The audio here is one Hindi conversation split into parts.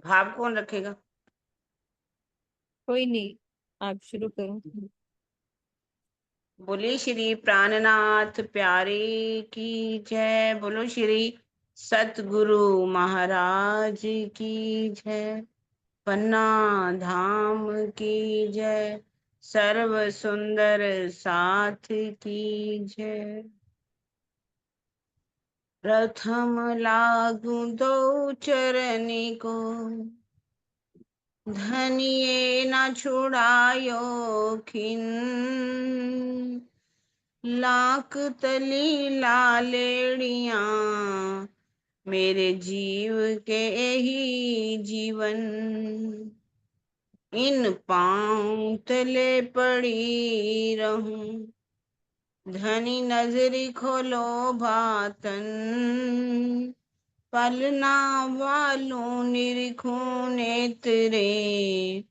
भाव कौन रखेगा? कोई नहीं, आप शुरू करो। बोले श्री प्राणनाथ प्यारे की जय। बोलो श्री सतगुरु महाराज की जय। पन्ना धाम की जय। सर्व सुंदर साथ की जय। प्रथम लागू दो चरनी को, धनिये न छुड़ायो खिन। लाख तली लालेड़िया, मेरे जीव के ही जीवन। इन पांव तले पड़ी रहूं, धनी नजरी खोलो भातन। पलना वालों निरखूं नेत्रे,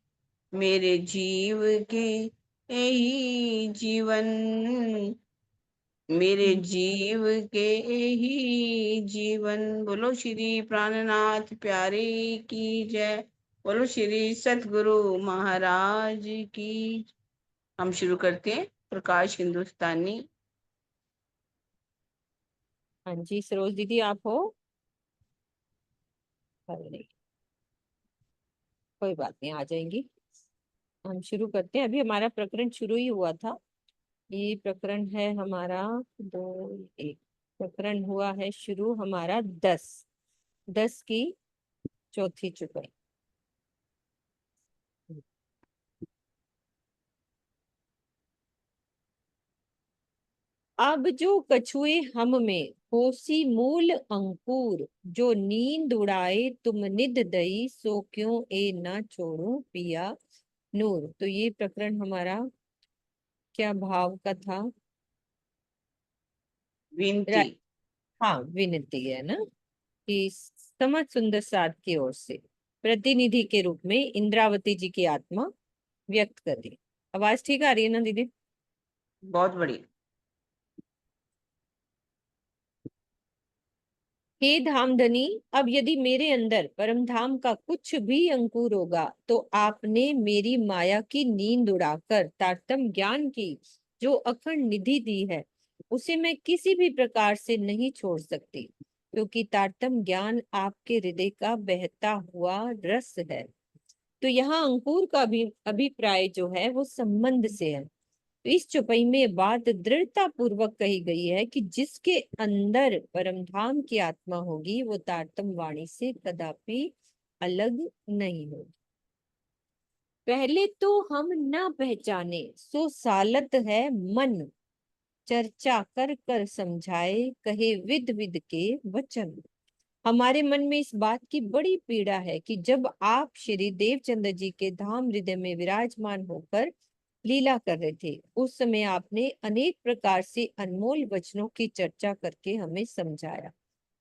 मेरे जीव के यही जीवन। मेरे जीव के ही जीवन। बोलो श्री प्राणनाथ प्यारे की जय। बोलो श्री सतगुरु महाराज की। हम शुरू करते हैं प्रकाश हिंदुस्तानी। हाँ जी, सरोज दीदी आप हो? अरे नहीं, कोई बात नहीं, आ जाएंगी। हम शुरू करते हैं। अभी हमारा प्रकरण शुरू ही हुआ था। ये प्रकरण है हमारा 2, 1। प्रकरण हुआ है शुरू हमारा 10, 10 की चौथी चुपाई। अब जो कछुए हम में होसी मूल अंकुर, जो नींद उड़ाए तुम निद दई, सो क्यों ए ना छोड़ू पिया नूर। तो ये प्रकरण हमारा क्या भाव का था? विनती। रा- हाँ, विनती है ना, कि समाज सुंदर साध की ओर से प्रतिनिधि के रूप में इंद्रावती जी की आत्मा व्यक्त कर रही। आवाज ठीक आ रही है ना दीदी? बहुत बढ़िया। हे धामधनी, अब यदि मेरे अंदर परम धाम का कुछ भी अंकुर होगा, तो आपने मेरी माया की नींद उड़ाकर तारतम ज्ञान की जो अखंड निधि दी है, उसे मैं किसी भी प्रकार से नहीं छोड़ सकती, क्योंकि तारतम ज्ञान आपके हृदय का बहता हुआ रस है। तो यहाँ अंकुर का भी अभिप्राय जो है वो संबंध से है। तो इस चौपाई में बात दृढ़ता पूर्वक कही गई है कि जिसके अंदर परमधाम की आत्मा होगी, वो तारतम वाणी से कदापि अलग नहीं होगी। पहले तो हम न पहचाने सो सालत है मन, चर्चा कर कर समझाए कहे विद विद के वचन। हमारे मन में इस बात की बड़ी पीड़ा है कि जब आप श्री देवचंद्र जी के धाम हृदय में विराजमान होकर लीला कर रहे थे, उस समय आपने अनेक प्रकार से अनमोल वचनों की चर्चा करके हमें समझाया,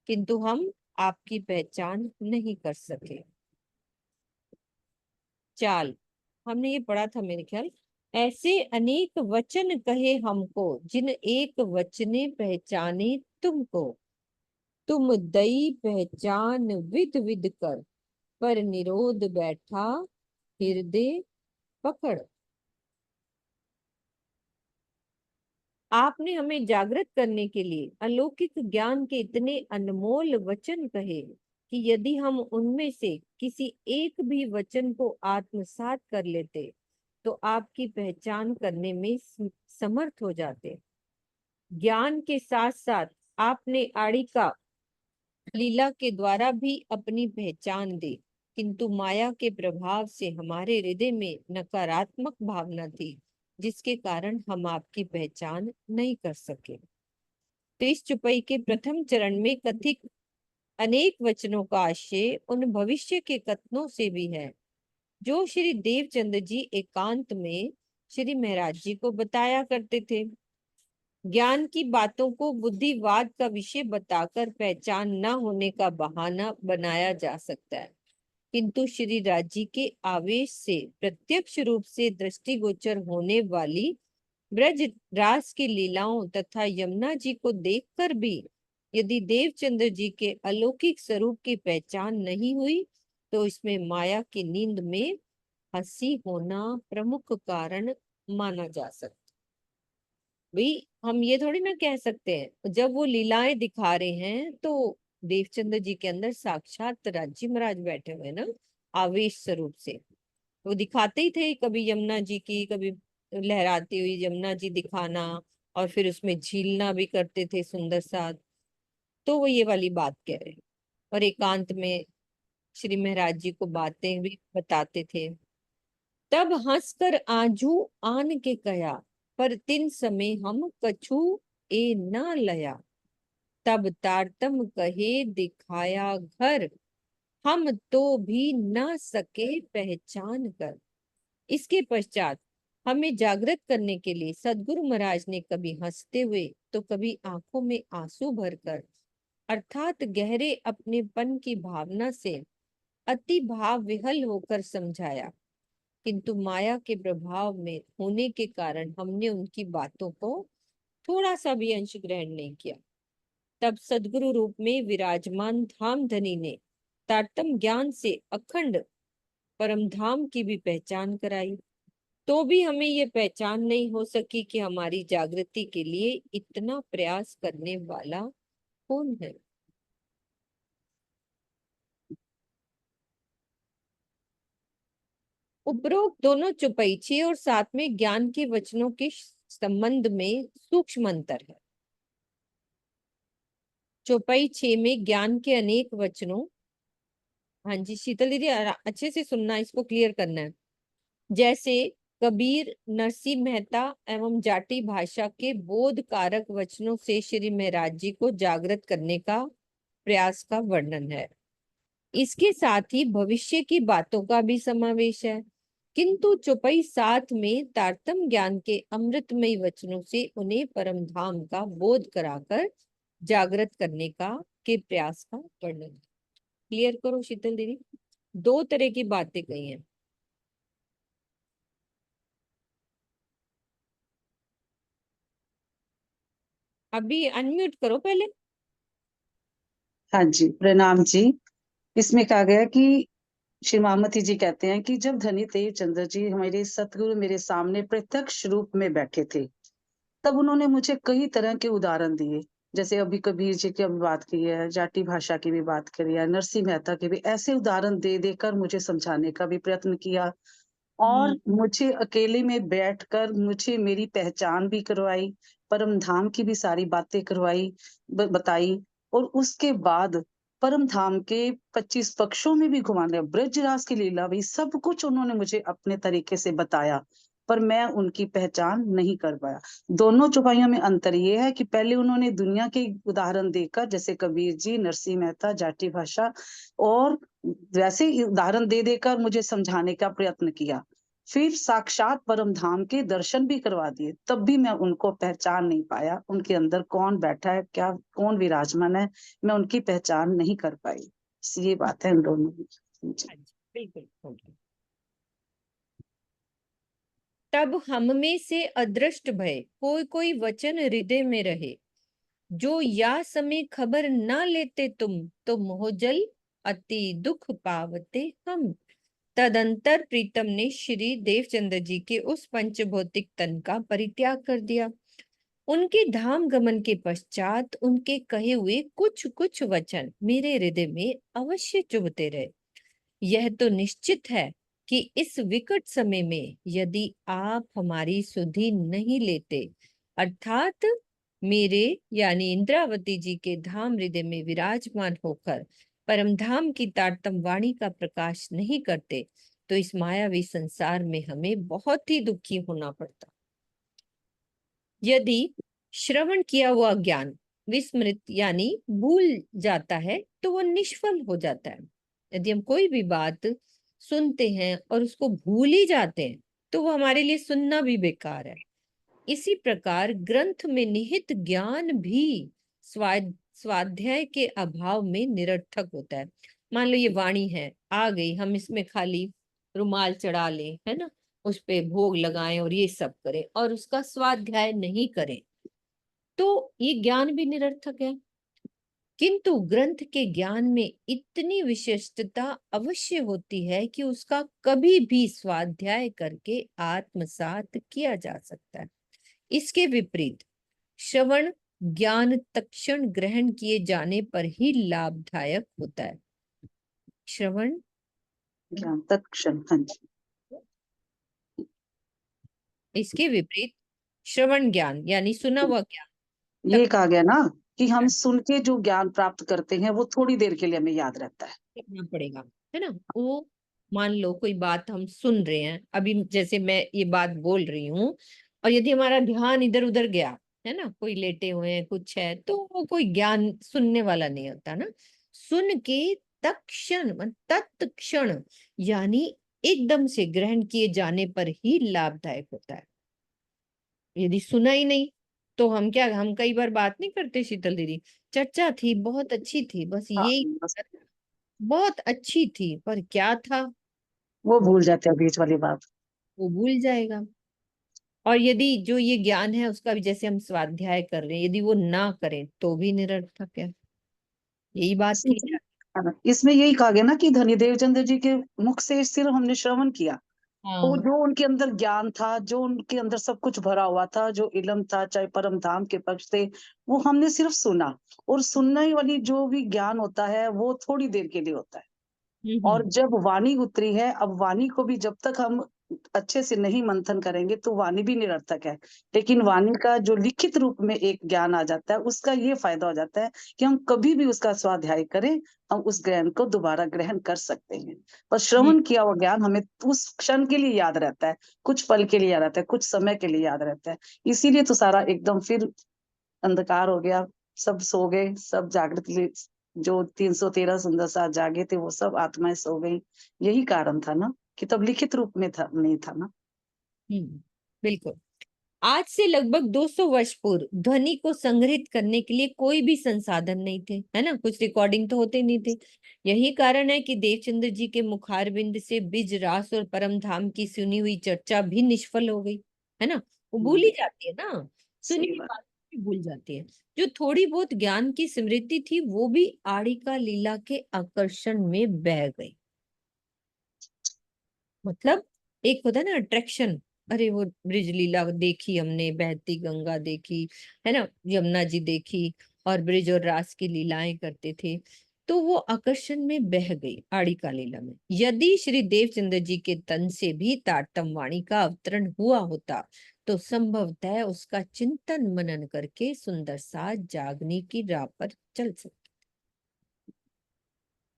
किंतु हम आपकी पहचान नहीं कर सके। चाल, हमने ये पढ़ा था मेरे ख्याल। ऐसे अनेक वचन कहे हमको, जिन एक वचने पहचाने तुमको। तुम दई पहचान विद विद कर, पर निरोध बैठा हृदय पकड़। आपने हमें जागृत करने के लिए अलौकिक ज्ञान के इतने अनमोल वचन कहे कि यदि हम उनमें से किसी एक भी वचन को आत्मसात कर लेते, तो आपकी पहचान करने में समर्थ हो जाते। ज्ञान के साथ साथ आपने आड़ी का लीला के द्वारा भी अपनी पहचान दी, किंतु माया के प्रभाव से हमारे हृदय में नकारात्मक भावना थी, जिसके कारण हम आपकी पहचान नहीं कर सके। तो इस चुपई के प्रथम चरण में कथित अनेक वचनों का आशय उन भविष्य के कथनों से भी है, जो श्री देवचंद्र जी एकांत में श्री महाराज जी को बताया करते थे। ज्ञान की बातों को बुद्धिवाद का विषय बताकर पहचान न होने का बहाना बनाया जा सकता है, किंतु श्री राजी के आवेश से प्रत्यक्ष रूप से दृष्टिगोचर होने वाली ब्रज रास की लीलाओं तथा यमुना जी को देखकर भी यदि देवचंद्र जी के अलौकिक स्वरूप की पहचान नहीं हुई, तो इसमें माया की नींद में हंसी होना प्रमुख कारण माना जा सकता। भाई हम ये थोड़ी ना कह सकते हैं, जब वो लीलाएं दिखा रहे हैं तो देवचंद्र जी के अंदर साक्षात राज्य महाराज बैठे हुए हैं ना, आवेश स्वरूप से। वो दिखाते ही थे, कभी यमुना जी की, कभी लहराती हुई यमुना जी दिखाना, और फिर उसमें झीलना भी करते थे सुंदर सा। तो वो ये वाली बात कह रहे हैं। और एकांत में श्री महाराज जी को बातें भी बताते थे। तब हंसकर आजू आन के कया, पर तिन समय हम कछु ए न लया। तब तारतम कहे दिखाया घर, हम तो भी न सके पहचान कर। इसके पश्चात हमें जागृत करने के लिए सदगुरु महाराज ने कभी हंसते हुए तो कभी आंखों में आंसू भरकर, अर्थात गहरे अपनेपन की भावना से अति भाव विहल होकर समझाया। किंतु माया के प्रभाव में होने के कारण हमने उनकी बातों को थोड़ा सा भी अंश ग्रहण नहीं किया। तब सदगुरु रूप में विराजमान धाम धनी ने तारतम ज्ञान से अखंड परम धाम की भी पहचान कराई। तो भी हमें ये पहचान नहीं हो सकी कि हमारी जागृति के लिए इतना प्रयास करने वाला कौन है। उपरोक्त दोनों चौपाई और साथ में ज्ञान के वचनों के संबंध में सूक्ष्म अंतर है। चौपाई 6 में ज्ञान के अनेक वचनों, हाँ जी शीतल दीदी अच्छे से सुनना, इसको क्लियर करना है। जैसे कबीर, नरसिंह मेहता एवं जाटी भाषा के बोध कारक वचनों से श्री महाराज जी को जागृत करने का प्रयास का वर्णन है। इसके साथ ही भविष्य की बातों का भी समावेश है। किंतु चौपाई 7 में तारतम ज्ञान के अमृतमय वचनों से उन्हें परम धाम का बोध कराकर जागृत करने का के प्रयास का वर्णन। क्लियर करो शीतल दीदी, दो तरह की बातें कही हैं। अभी अनम्यूट करो पहले। हाँ जी, प्रणाम जी। इसमें कहा गया कि श्री मामती जी कहते हैं कि जब धनी तेज चंद्र जी हमारे सतगुरु मेरे सामने प्रत्यक्ष रूप में बैठे थे, तब उन्होंने मुझे कई तरह के उदाहरण दिए। जैसे अभी कबीर जी की अभी बात की है, जाटी भाषा की भी बात करी है, नरसिंह मेहता के भी, ऐसे उदाहरण दे देकर मुझे समझाने का भी प्रयत्न किया। और मुझे अकेले में बैठकर मुझे मेरी पहचान भी करवाई, परम धाम की भी सारी बातें करवाई, बताई। और उसके बाद परम धाम के 25 पक्षों में भी घुमाने, ब्रजराज की लीला भी, सब कुछ उन्होंने मुझे अपने तरीके से बताया, पर मैं उनकी पहचान नहीं कर पाया। दोनों चौपाइयों में अंतर ये है कि पहले उन्होंने दुनिया के उदाहरण देकर, जैसे कबीर जी, नरसिंह मेहता, जाटी भाषा, और वैसे ही उदाहरण दे देकर मुझे समझाने का प्रयत्न किया। फिर साक्षात परम धाम के दर्शन भी करवा दिए, तब भी मैं उनको पहचान नहीं पाया, उनके अंदर कौन बैठा है, क्या कौन विराजमान है, मैं उनकी पहचान नहीं कर पाई। बस ये बात है इन दोनों में। जी। हाँ जी, बिल्कुल हो गया। तब हम में से अदृष्ट भय कोई कोई वचन हृदय में रहे, जो या समय खबर ना लेते तुम, तो मोहजल अति दुख पावते हम। तदंतर प्रीतम ने श्री देवचंद्र जी के उस पंचभौतिक तन का परित्याग कर दिया। उनके धाम गमन के पश्चात उनके कहे हुए कुछ कुछ वचन मेरे हृदय में अवश्य चुभते रहे। यह तो निश्चित है कि इस विकट समय में यदि आप हमारी सुधि नहीं लेते, अर्थात मेरे यानी इंद्रावती जी के धाम हृदय में विराजमान होकर परम धाम की तारतम वाणी का प्रकाश नहीं करते, तो इस मायावी संसार में हमें बहुत ही दुखी होना पड़ता। यदि श्रवण किया हुआ ज्ञान विस्मृत यानी भूल जाता है तो वह निष्फल हो जाता है। यदि हम कोई भी बात सुनते हैं और उसको भूल ही जाते हैं तो वो हमारे लिए सुनना भी बेकार है। इसी प्रकार ग्रंथ में निहित ज्ञान भी स्वाध्याय के अभाव में निरर्थक होता है। मान लो ये वाणी है, आ गई, हम इसमें खाली रुमाल चढ़ा लें, है ना, उस पे भोग लगाएं और ये सब करें और उसका स्वाध्याय नहीं करें, तो ये ज्ञान भी निरर्थक है। किंतु ग्रंथ के ज्ञान में इतनी विशिष्टता अवश्य होती है कि उसका कभी भी स्वाध्याय करके आत्मसात किया जा सकता है। इसके विपरीत श्रवण ज्ञान तत्क्षण ग्रहण किए जाने पर ही लाभदायक होता है। श्रवण ज्ञान तत्क्षण, हाँ जी। इसके विपरीत श्रवण ज्ञान यानी सुना हुआ ज्ञान ये कहा गया ना कि हम तत्क्षण सुन के जो ज्ञान प्राप्त करते हैं वो थोड़ी देर के लिए हमें याद रहता है। करना पड़ेगा, है ना। वो मान लो कोई बात हम सुन रहे हैं, अभी जैसे मैं ये बात बोल रही हूँ, और यदि हमारा ध्यान इधर उधर गया, है ना, कोई लेटे हुए हैं कुछ है, तो वो कोई ज्ञान सुनने वाला नहीं होता ना। सुन के तत्क्षण तत्क्षण यानी एकदम से ग्रहण किए जाने पर ही लाभदायक होता है। यदि सुना ही नहीं तो हम कई बार बात नहीं करते शीतल दीदी, चर्चा थी बहुत अच्छी थी, बस हाँ, यही बस बहुत अच्छी थी, पर क्या था वो भूल जाते हैं बीच वाली बात। वो भूल जाएगा। और यदि जो ये ज्ञान है उसका भी जैसे हम स्वाध्याय कर रहे हैं, यदि वो ना करें तो भी निरर्थक है। यही बात थी। हाँ, इसमें यही कहा गया ना कि धनी देवचंद्र जी के मुख से सिर्फ हमने श्रवण किया, तो हाँ। जो उनके अंदर ज्ञान था, जो उनके अंदर सब कुछ भरा हुआ था, जो इल्म था, चाहे परम धाम के पक्ष थे, वो हमने सिर्फ सुना। और सुनने वाली जो भी ज्ञान होता है वो थोड़ी देर के लिए होता है। और हम्म। जब वाणी उतरी है, अब वाणी को भी जब तक हम अच्छे से नहीं मंथन करेंगे तो वाणी भी निरर्थक है। लेकिन वाणी का जो लिखित रूप में एक ज्ञान आ जाता है, उसका ये फायदा हो जाता है कि हम कभी भी उसका स्वाध्याय करें, हम उस ज्ञान को दोबारा ग्रहण कर सकते हैं। पर हम्म। श्रवण किया हुआ ज्ञान हमें उस क्षण के लिए याद रहता है, कुछ पल के लिए याद रहता है, कुछ समय के लिए याद रहता है। इसीलिए तो सारा एकदम फिर अंधकार हो गया, सब सो गए, सब जागृत जो 313 सुंदर साथ जागे थे वो सब आत्माएं सो गई। यही कारण था ना कि तब लिखित रूप में था, नहीं था ना। बिल्कुल। आज से लगभग 200 वर्ष पूर्व ध्वनि को संग्रहित करने के लिए कोई भी संसाधन नहीं थे, है ना, कुछ रिकॉर्डिंग तो होते नहीं थे। यही कारण है कि देवचंद्र जी के मुखारबिंद से बिज रास और परम धाम की सुनी हुई चर्चा भी निष्फल हो गई, है ना। वो भूल ही जाती है ना, सुनी सही हुई बात। बात भी भूल जाती है। जो थोड़ी बहुत ज्ञान की स्मृति थी वो भी आड़िका लीला के आकर्षण में बह गई। मतलब एक होता है ना अट्रैक्शन, अरे वो ब्रिज लीला देखी हमने, बहती गंगा देखी, है ना, यमुना जी देखी, और ब्रिज और रास की लीलाएं करते थे, तो वो आकर्षण में बह गई आड़िका लीला में। यदि श्री देवचंद्र जी के तन से भी तारतम वाणी का अवतरण हुआ होता तो संभवतः उसका चिंतन मनन करके सुंदर सा जागने की राह पर चल सकता।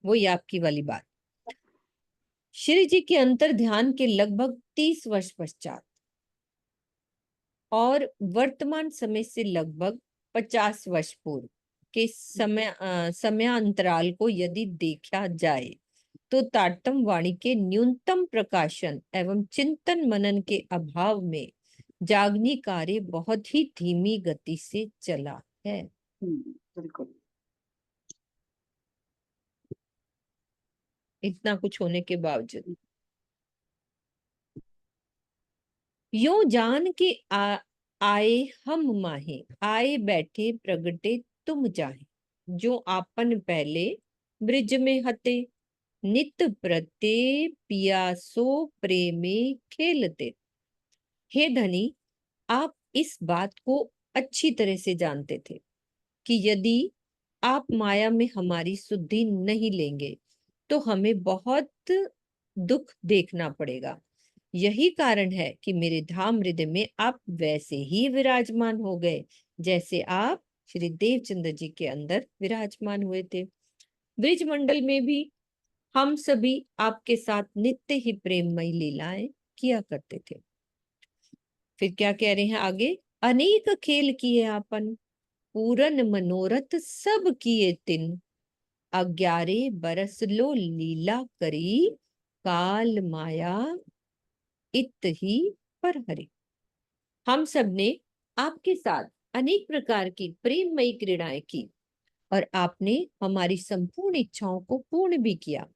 वही आपकी वाली बात। श्री जी के अंतर ध्यान के लगभग 30 वर्ष पश्चात और वर्तमान समय से लगभग 50 वर्ष पूर्व के समयांतराल को यदि देखा जाए तो तारतम वाणी के न्यूनतम प्रकाशन एवं चिंतन मनन के अभाव में जागनी कार्य बहुत ही धीमी गति से चला है। बिल्कुल। इतना कुछ होने के बावजूद यूं जान के आए हम माहे, आए बैठे प्रगटे तुम जाहे, जो आपन पहले ब्रिज में हते, नित प्रत्यय पियासो प्रेमे खेलते। हे धनी, आप इस बात को अच्छी तरह से जानते थे कि यदि आप माया में हमारी सुधि नहीं लेंगे तो हमें बहुत दुख देखना पड़ेगा। यही कारण है कि मेरे धाम हृदय में आप वैसे ही विराजमान हो गए जैसे आप श्री देवचंद्र जी के अंदर विराजमान हुए थे। ब्रिज मंडल में भी हम सभी आपके साथ नित्य ही प्रेममयी लीलाएं किया करते थे। फिर क्या कह रहे हैं आगे, अनेक खेल किए आपन, पूरन मनोरथ सब किए तिन, 11 बरस लो लीला करी, काल माया इत ही पर हरि। हम सब ने आपके साथ अनेक प्रकार की प्रेममयी क्रीड़ाएं की और आपने हमारी संपूर्ण इच्छाओं को पूर्ण भी किया।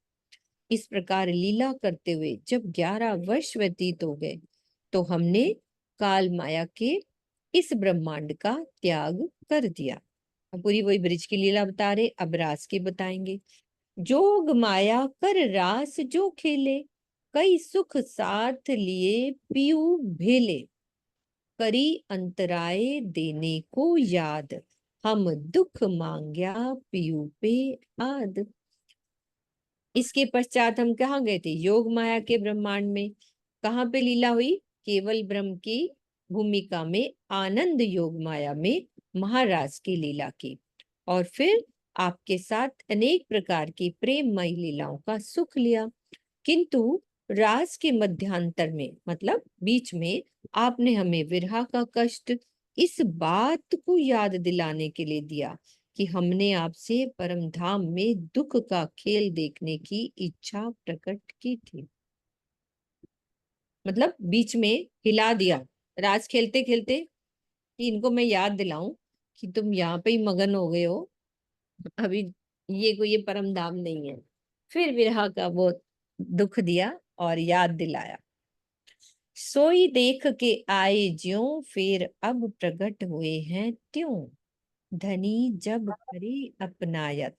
इस प्रकार लीला करते हुए जब 11 वर्ष व्यतीत हो गए तो हमने काल माया के इस ब्रह्मांड का त्याग कर दिया। पूरी वही ब्रिज की लीला बता रहे, अब रास की बताएंगे। जोग माया कर रास जो खेले, कई सुख साथ लिए पीऊ भेले, करी अंतराय देने को याद, हम दुख मांग्या पीऊ पे आद। इसके पश्चात हम कहाँ गए थे? योग माया के ब्रह्मांड में। कहाँ पे लीला हुई? केवल ब्रह्म की भूमिका में आनंद योग माया में महाराज की लीला की, और फिर आपके साथ अनेक प्रकार की प्रेममयी लीलाओं का सुख लिया। किंतु रास के मध्यांतर में, मतलब बीच में, आपने हमें विरह का कष्ट इस बात को याद दिलाने के लिए दिया कि हमने आपसे परम धाम में दुख का खेल देखने की इच्छा प्रकट की थी। मतलब बीच में हिला दिया रास खेलते खेलते कि इनको मैं याद दिलाऊं कि तुम यहाँ पे ही मगन हो गए हो, अभी ये कोई ये परम धाम नहीं है। फिर विरह का वो दुख दिया और याद दिलाया। सोई देख के आए ज्यों, फिर अब प्रकट हुए हैं त्यों, धनी जब करे अपनायत,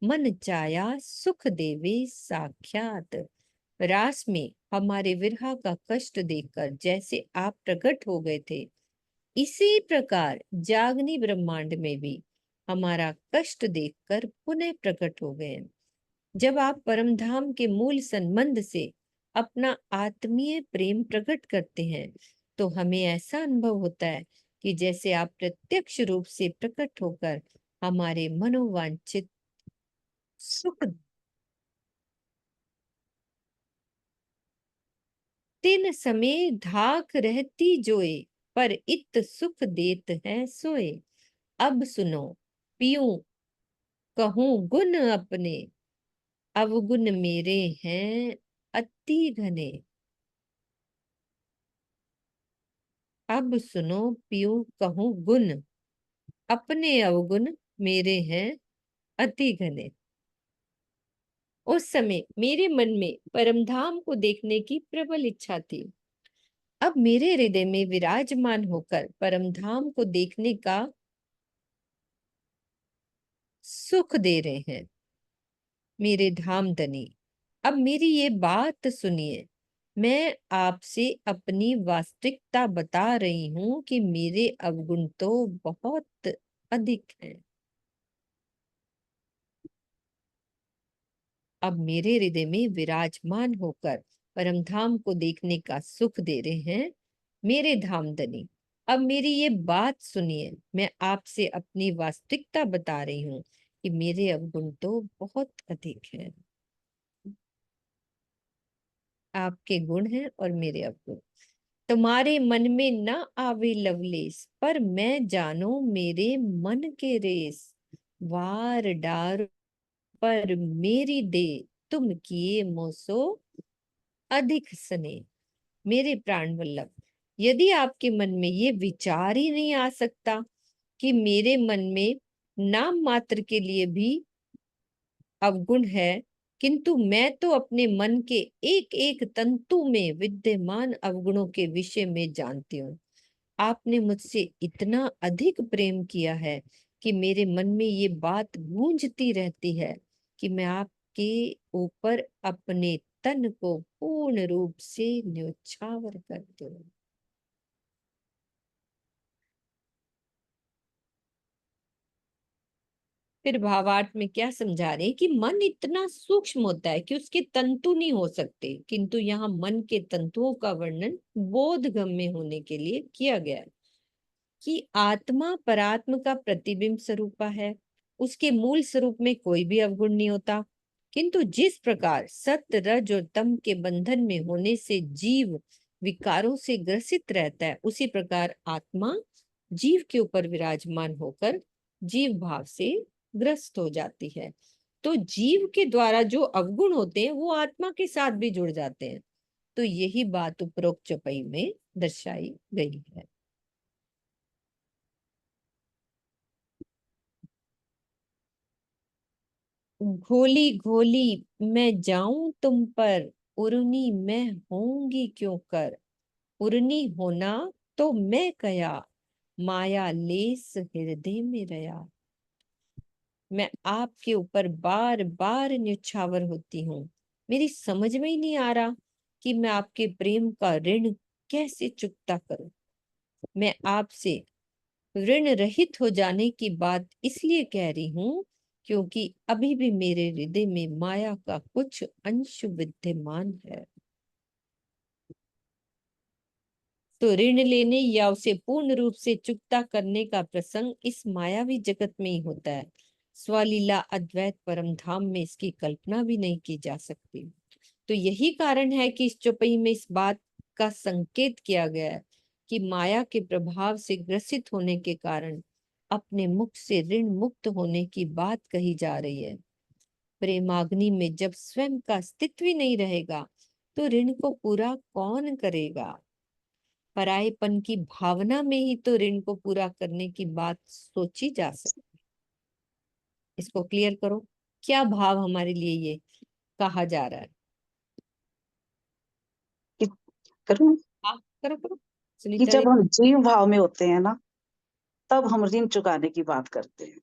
मन चाया सुख देवे साक्षात। रास में हमारे विरह का कष्ट देखकर जैसे आप प्रकट हो गए थे, इसी प्रकार जागनी ब्रह्मांड में भी हमारा कष्ट देखकर पुनः प्रकट हो गए। जब आप परमधाम के मूल संबंध से अपना आत्मीय प्रेम प्रकट करते हैं, तो हमें ऐसा अनुभव होता है कि जैसे आप प्रत्यक्ष रूप से प्रकट होकर हमारे मनोवांछित सुख तिन समय धाक रहती जोए, पर इत सुख देत है सोए। अब सुनो पीयूं कहूं गुण अपने, अवगुण मेरे हैं अति घने। अब सुनो पीयूं कहूं गुण अपने, अवगुण मेरे हैं अति घने। उस समय मेरे मन में परमधाम को देखने की प्रबल इच्छा थी। अब मेरे हृदय में विराजमान होकर परमधाम को देखने का सुख दे रहे हैं मेरे धामधनी। अब मेरी ये बात सुनिए, मैं आपसे अपनी वास्तविकता बता रही हूं कि मेरे अवगुण तो बहुत अधिक हैं। अब मेरे हृदय में विराजमान होकर परमधाम को देखने का सुख दे रहे हैं मेरे धामधनी। अब मेरी ये बात सुनिए, मैं आपसे अपनी वास्तविकता बता रही हूँ कि मेरे अवगुण तो बहुत अधिक हैं। आपके गुण हैं और मेरे अवगुण। तुम्हारे मन में न आवे लवलेस, पर मैं जानो मेरे मन के रेस। वार डार पर मेरी दे, तुम किए मोसो अधिक सने। मेरे प्राण वल्लभ, यदि आपके मन में ये विचार ही नहीं आ सकता कि मेरे मन में नाम मात्र के लिए भी अवगुण है, किंतु मैं तो अपने मन के एक एक तंतु में विद्यमान अवगुणों के विषय में जानती हूँ। आपने मुझसे इतना अधिक प्रेम किया है कि मेरे मन में ये बात गूंजती रहती है कि मैं आपके ऊपर अपने तन को पूर्ण रूप से न्योछावर करती हूँ। फिर भावार्थ में क्या समझा रहे हैं कि मन इतना सूक्ष्म होता है कि उसके तंतु नहीं हो सकते, किंतु यहाँ मन के तंतुओं का वर्णन बोधगम्य होने के लिए किया गया है कि आत्मा परात्म का प्रतिबिंब स्वरूपा है, उसके मूल स्वरूप में कोई भी अवगुण नहीं होता। किंतु जिस प्रकार सत्य रज और तम के बंधन में होने से जीव विकारों से ग्रसित रहता है, उसी प्रकार आत्मा जीव के ऊपर विराजमान होकर जीव भाव से ग्रस्त हो जाती है। तो जीव के द्वारा जो अवगुण होते हैं वो आत्मा के साथ भी जुड़ जाते हैं। तो यही बात उपरोक्त चौपाई में दर्शाई गई है। घोली घोली मैं जाऊं तुम पर, उर्नी मैं होंगी क्यों कर। उर्नी होना तो मैं कया, माया लेस हृदय में रया। मैं आपके ऊपर बार बार न्यौछावर होती हूँ। मेरी समझ में ही नहीं आ रहा कि मैं आपके प्रेम का ऋण कैसे चुकता करूं। मैं आपसे ऋण रहित हो जाने की बात इसलिए कह रही हूँ क्योंकि अभी भी मेरे हृदय में माया का कुछ अंश विद्यमान है। तो ऋण लेने या उसे पूर्ण रूप से चुकता करने का प्रसंग इस मायावी जगत में ही होता है। स्वलीला अद्वैत परम धाम में इसकी कल्पना भी नहीं की जा सकती। तो यही कारण है कि इस चौपाई में इस बात का संकेत किया गया है कि माया के प्रभाव से ग्रसित होने के कारण अपने मुख से ऋण मुक्त होने की बात कही जा रही है। प्रेमाग्नि में जब स्वयं का अस्तित्व ही नहीं रहेगा तो ऋण को पूरा कौन करेगा। परायेपन की भावना में ही तो ऋण को पूरा करने की बात सोची जा सकती। इसको क्लियर करो, क्या भाव हमारे लिए ये कहा जा रहा है। कि करूं हाँ, करो करो कि सुनीता जब जी। हम जीव भाव में होते हैं ना, तब हम ऋण चुकाने की बात करते हैं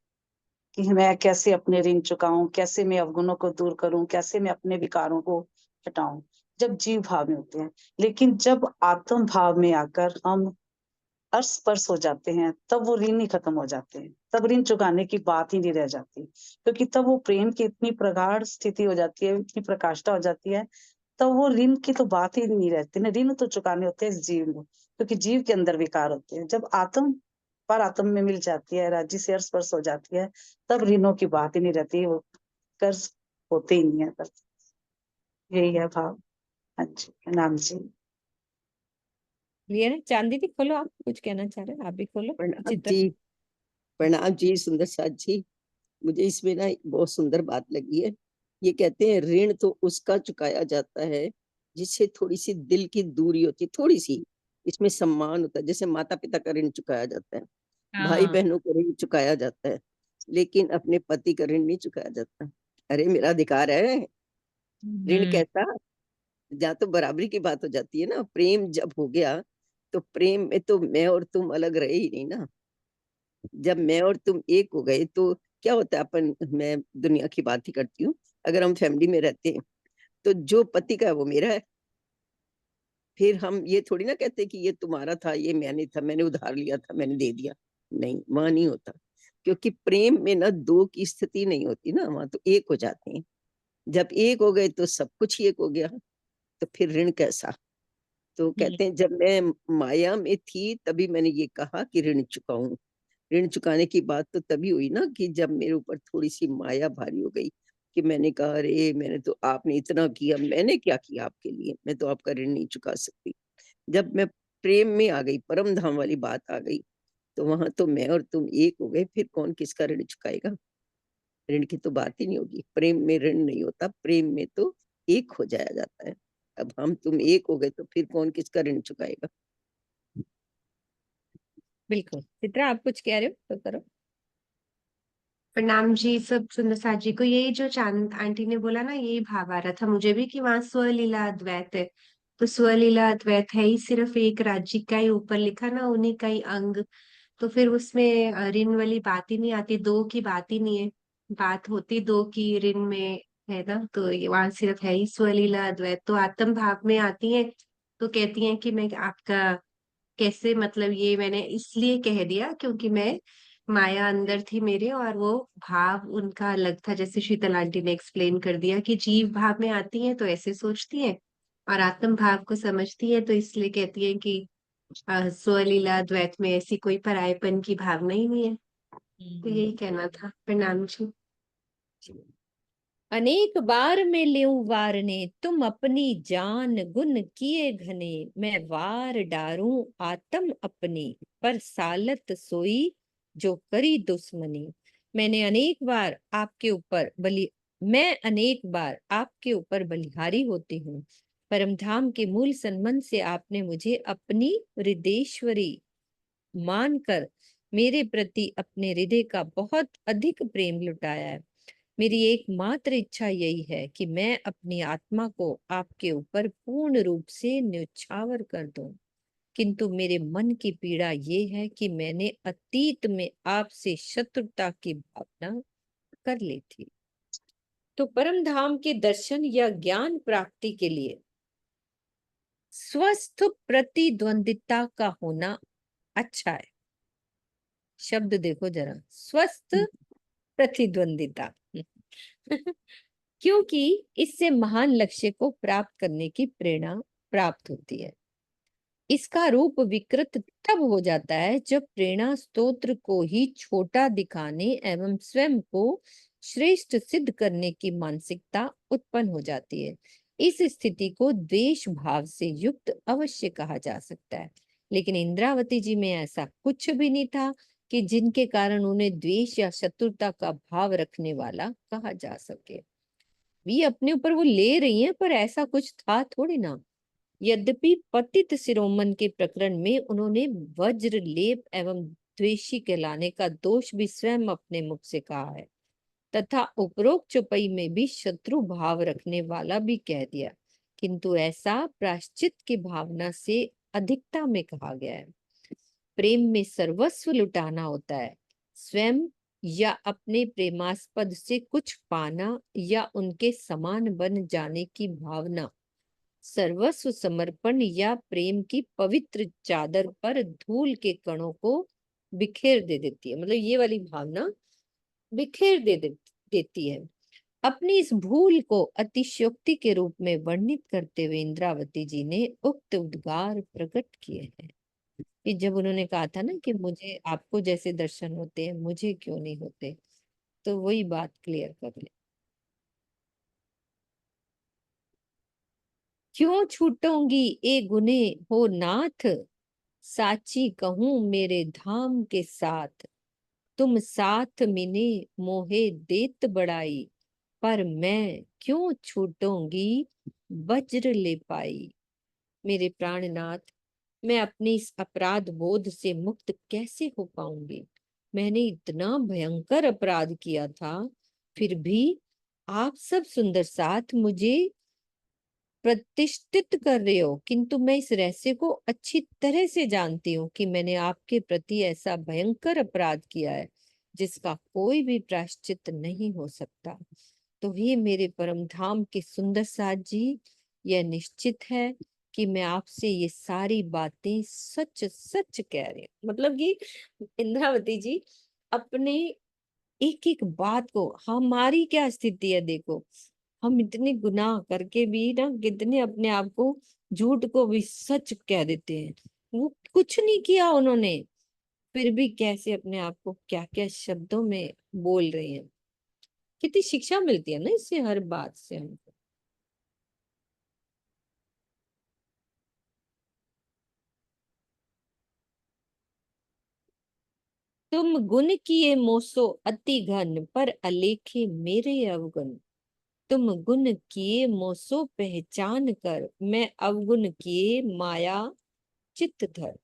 कि मैं कैसे अपने ऋण चुकाऊं, कैसे मैं अवगुणों को दूर करूं, कैसे मैं अपने विकारों को हटाऊं, जब जीव भाव में होते हैं। लेकिन जब आत्म भाव में आकर हम स्पर्श हो जाते हैं, तब वो ऋण ही खत्म हो जाते हैं। तब ऋण चुकाने की बात ही नहीं रह जाती, क्योंकि तब वो प्रेम की इतनी प्रगाढ़ स्थिति हो जाती है, इतनी प्रकाष्ठा हो जाती है, तब वो ऋण की तो बात ही नहीं रहती ना। ऋण तो चुकाने होते हैं इस जीव में, क्योंकि जीव के अंदर विकार होते हैं। जब आत्म पर आत्म में मिल जाती है, राज्य से स्पर्श हो जाती है, तब ऋणों की बात ही नहीं रहती, वो कर्ज होते ही नहीं है तब। यही है भाव। हाँ जी, प्रणाम जी। क्लियर है। चांदी जी खोलो, आप कुछ कहना चाह रहे हैं, आप भी खोलो। प्रणाम चित्र। जी। प्रणाम जी सुंदर साथ जी। मुझे इसमें ना बहुत सुंदर बात लगी है। ये कहते हैं ऋण तो उसका चुकाया जाता है जिससे थोड़ी सी दिल की दूरी होती है, थोड़ी सी इसमें सम्मान होता है। जैसे माता पिता का ऋण चुकाया जाता है, भाई हाँ। बहनों का ऋण चुकाया जाता है, लेकिन अपने पति का ऋण नहीं चुकाया जाता। अरे मेरा अधिकार है। ऋण हम्म। कैसा, जहाँ तो बराबरी की बात हो जाती है ना। प्रेम जब हो गया तो प्रेम में तो मैं और तुम अलग रहे ही नहीं ना। जब मैं और तुम एक हो गए तो क्या होता है, अपन, मैं दुनिया की बात ही करती हूँ, अगर हम फैमिली में रहते हैं तो जो पति का है वो मेरा है। फिर हम ये थोड़ी ना कहते कि ये तुम्हारा था, ये मैंने था, मैंने उधार लिया था, मैंने दे दिया। नहीं, वहां नहीं होता। क्योंकि प्रेम में ना दो की स्थिति नहीं होती ना, वहां तो एक हो जाते हैं। जब एक हो गए तो सब कुछ ही एक हो गया। तो फिर ऋण कैसा। तो हम्म। कहते हैं जब मैं माया में थी तभी मैंने ये कहा कि ऋण चुकाऊं। ऋण चुकाने की बात तो तभी हुई ना कि जब मेरे ऊपर थोड़ी सी माया भारी हो गई, कि मैंने कहा अरे मैंने तो, आपने इतना किया, मैंने क्या किया आपके लिए, मैं तो आपका ऋण नहीं चुका सकती। जब मैं प्रेम में आ गई, परम धाम वाली बात आ गई, तो वहां तो मैं और तुम एक हो गए। फिर कौन किसका ऋण चुकाएगा। ऋण की तो बात ही नहीं होगी। प्रेम में ऋण नहीं होता, प्रेम में तो एक हो जाया जाता है। अब हम तुम एक हो गए तो फिर कौन किसका ऋण चुकाएगा। बिल्कुल चित्रा, आप कुछ कह रहे हो तो करो। प्रणाम जी सब सुंदर साथ जी को। यही जो चांद आंटी ने बोला ना, यही भाव आ रहा था मुझे भी कि वहां स्वलीला अद्वैत है। तो स्वलीला अद्वैत है ही, सिर्फ एक राज्य का ही ऊपर लिखा ना, उन्हीं का ही अंग। तो फिर उसमें ऋण वाली बात ही नहीं आती, दो की बात ही नहीं है। बात होती दो की, ऋण में है ना। तो ये वहां सिर्फ है ही स्वलीला अद्वैत। तो आत्म भाव में आती है तो कहती हैं कि मैं आपका कैसे, मतलब ये मैंने इसलिए कह दिया क्योंकि मैं माया अंदर थी मेरे, और वो भाव उनका अलग था। जैसे शीतल आंटी ने एक्सप्लेन कर दिया कि जीव भाव में आती हैं तो ऐसे सोचती हैं, और आत्म भाव को समझती है तो इसलिए कहती है कि स्वलीला द्वैत में ऐसी कोई परायपन की भावना ही नहीं है। तो यही कहना था। प्रणाम जी। अनेक बार मैं लेऊं वारने, तुम अपनी जान गुण किए घने। मैं वार डारूं आत्म अपनी, पर सालत सोई जो करी दुश्मनी। मैंने अनेक बार आपके ऊपर बलि मैं अनेक बार आपके ऊपर बलिहारी होती हूँ। परमधाम के मूल संबंध से आपने मुझे अपनी हृदयेश्वरी मानकर मेरे प्रति अपने हृदय का बहुत अधिक प्रेम लुटाया है। मेरी एकमात्र इच्छा यही है कि मैं अपनी आत्मा को आपके ऊपर पूर्ण रूप से न्यौछावर कर दूं। किंतु मेरे मन की पीड़ा ये है कि मैंने अतीत में आपसे शत्रुता की भावना कर ली थी। तो परम धाम के दर्शन या ज्ञान प्राप्ति के लिए स्वस्थ प्रतिद्वंदिता का होना अच्छा है। शब्द देखो जरा, स्वस्थ प्रतिद्वंदिता क्योंकि इससे महान लक्ष्य को प्राप्त करने की प्रेरणा प्राप्त होती है। इसका रूप विकृत तब हो जाता है जब प्रेरणा स्तोत्र को ही छोटा दिखाने एवं स्वयं को श्रेष्ठ सिद्ध करने की मानसिकता उत्पन्न हो जाती है। इस स्थिति को द्वेष भाव से युक्त अवश्य कहा जा सकता है, लेकिन इंद्रावती जी में ऐसा कुछ भी नहीं था कि जिनके कारण उन्हें द्वेष या शत्रुता का भाव रखने वाला कहा जा सके। भी अपने ऊपर वो ले रही हैं, पर ऐसा कुछ था थोड़ी ना। यद्यपि पतित शिरोमन के प्रकरण में उन्होंने वज्र लेप एवं द्वेषी कहलाने का दोष भी स्वयं अपने मुख से कहा है, तथा उपरोक्त चौपाई में भी शत्रु भाव रखने वाला भी कह दिया, किंतु ऐसा प्रायश्चित की भावना से अधिकता में कहा गया है। प्रेम में सर्वस्व लुटाना होता है, स्वयं या अपने प्रेमास्पद से कुछ पाना या उनके समान बन जाने की भावना सर्वस्व समर्पण या प्रेम की पवित्र चादर पर धूल के कणों को बिखेर दे देती है। मतलब ये वाली भावना बिखेर देती है। अपनी इस भूल को अतिशयोक्ति के रूप में वर्णित करते हुए इंद्रावती जी ने उक्त उद्गार प्रकट किए हैं कि जब उन्होंने कहा था ना कि मुझे आपको जैसे दर्शन होते हैं मुझे क्यों नहीं होते, तो वही बात क्लियर कर ले। क्यों छूटोंगी ए गुने हो नाथ, साची कहूं मेरे धाम के साथ, तुम साथ मिने मोहे देत बड़ाई, पर मैं क्यों छूटोंगी वज्र ले पाई। मेरे प्राणनाथ, मैं अपने इस अपराध बोध से मुक्त कैसे हो पाऊंगी। मैंने इतना भयंकर अपराध किया था, फिर भी आप सब सुंदर साथ मुझे प्रतिष्ठित कर रहे हो, किंतु मैं इस रहस्य को अच्छी तरह से जानती हूँ कि मैंने आपके प्रति ऐसा भयंकर अपराध किया है जिसका कोई भी प्रायश्चित नहीं हो सकता। तो हे मेरे परम धाम के सुंदर साथ जी, यह निश्चित है कि मैं आपसे ये सारी बातें सच सच कह रही हूँ। मतलब कि इंद्रावती जी अपने एक एक बात को, हमारी क्या स्थिति है देखो, हम इतने गुनाह करके भी ना कितने अपने आप को झूठ को भी सच कह देते हैं। वो कुछ नहीं किया उन्होंने, फिर भी कैसे अपने आप को क्या क्या शब्दों में बोल रहे हैं। कितनी शिक्षा मिलती है ना इससे, हर बात से हमको। तुम गुण किए मोसो अति घन, पर अलेखे मेरे अवगुण। तुम गुण किए मोसो पहचान कर, मैं अवगुण किए माया चित्त धर।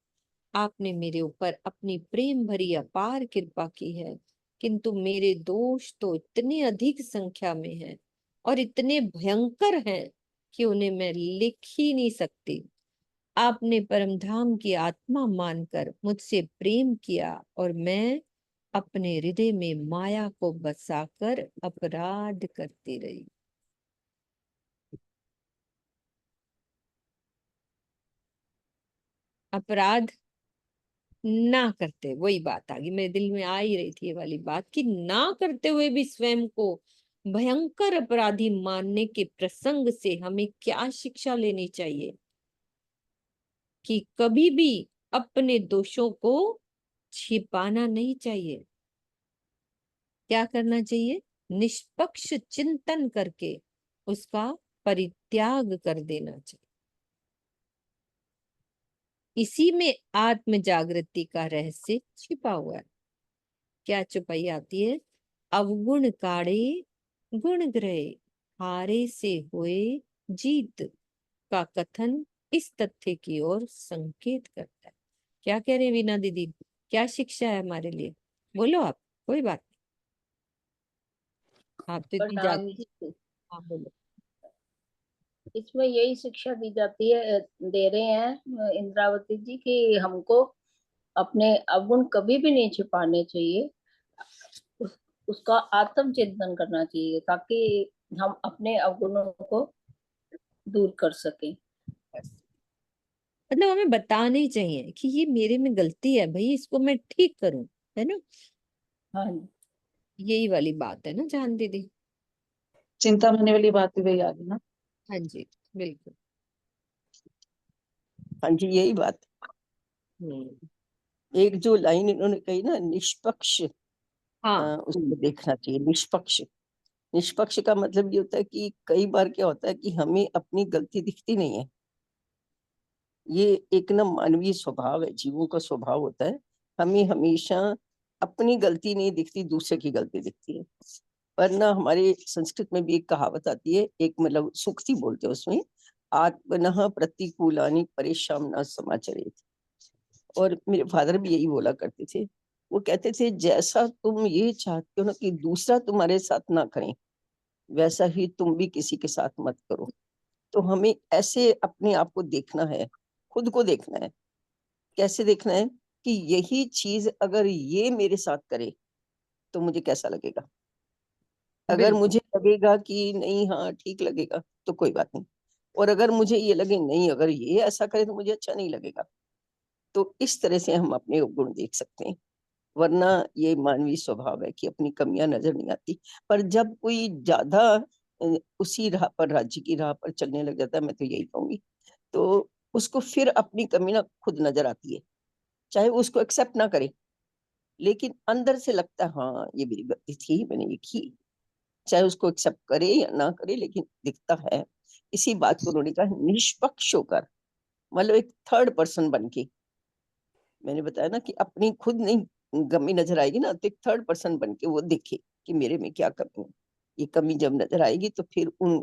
आपने मेरे ऊपर अपनी प्रेम भरी अपार कृपा की है, किंतु मेरे दोष तो इतने अधिक संख्या में हैं और इतने भयंकर हैं कि उन्हें मैं लिख ही नहीं सकती। आपने परमधाम की आत्मा मानकर मुझसे प्रेम किया और मैं अपने हृदय में माया को बसाकर अपराध करती रही। अपराध ना करते, वही बात आ गई मेरे दिल में, आ ही रही थी ये वाली बात कि ना करते हुए भी स्वयं को भयंकर अपराधी मानने के प्रसंग से हमें क्या शिक्षा लेनी चाहिए कि कभी भी अपने दोषों को छिपाना नहीं चाहिए। क्या करना चाहिए? निष्पक्ष चिंतन करके उसका परित्याग कर देना चाहिए। इसी में आत्म जागृति का रहस्य छिपा हुआ है। क्या छुपाई आती है? अवगुण काढ़े गुण ग्रहे, हारे से हुए जीत का कथन इस तथ्य की ओर संकेत करता है। क्या कह रहे हैं वीना दीदी, क्या शिक्षा है हमारे लिए? बोलो आप, कोई बात नहीं, आप तो इतनी प्रणाम जागृत। जी। हाँ बोलो। इसमें यही शिक्षा दी जाती है, दे रहे हैं इंद्रावती जी कि हमको अपने अवगुण कभी भी नहीं छिपाने चाहिए। उसका आत्म चिंतन करना चाहिए ताकि हम अपने अवगुणों को दूर कर सकें। मतलब हमें बताना ही चाहिए कि ये मेरे में गलती है भाई, इसको मैं ठीक करूं, है ना। हाँ यही वाली बात है ना जान दीदी। चिंता होने वाली बात भी वही आ गई ना। हाँ जी, बिल्कुल। हाँ जी, यही बात। एक जो लाइन इन्होंने कही ना, निष्पक्ष, हाँ। उसको देखना चाहिए। निष्पक्ष, निष्पक्ष का मतलब ये होता है कि कई बार क्या होता है कि हमें अपनी गलती दिखती नहीं है। ये एक ना मानवीय स्वभाव है, जीवों का स्वभाव होता है। हमें हमेशा अपनी गलती नहीं दिखती, दूसरे की गलती दिखती है। पर ना हमारे संस्कृत में भी एक कहावत आती है, एक मतलब सूक्ति बोलते हैं उसमें, आत्मनः प्रतिकूलानि परेशान न समाचरेत। और मेरे फादर भी यही बोला करते थे। वो कहते थे जैसा तुम ये चाहते हो ना कि दूसरा तुम्हारे साथ ना करें, वैसा ही तुम भी किसी के साथ मत करो। तो हमें ऐसे अपने आप को देखना है, खुद को देखना है। कैसे देखना है कि यही चीज अगर ये मेरे साथ करे तो मुझे कैसा लगेगा। अगर बिल्कुल। मुझे लगेगा कि नहीं, हाँ ठीक लगेगा, तो कोई बात नहीं। और अगर मुझे ये लगे नहीं, अगर ये ऐसा करे तो मुझे अच्छा नहीं लगेगा, तो इस तरह से हम अपने गुण देख सकते हैं। वरना ये मानवीय स्वभाव है कि अपनी कमियां नजर नहीं आती। पर जब कोई ज्यादा उसी राह पर, राज्य की राह पर चलने लग जाता है, मैं तो यही कहूंगी, तो उसको फिर अपनी कमी ना खुद नजर आती है। चाहे वो उसको एक्सेप्ट ना करे, लेकिन अंदर से लगता है हाँ ये मेरी गलती थी, मैंने ये की। चाहे उसको एक्सेप्ट करे या ना करे, लेकिन दिखता है। इसी बात को उन्होंने कहा निष्पक्ष होकर, मतलब एक थर्ड पर्सन बन के। मैंने बताया ना कि अपनी खुद नहीं कमी नजर आएगी ना, तो एक थर्ड पर्सन बन के वो देखे कि मेरे में क्या कमी है। ये कमी जब नजर आएगी तो फिर उन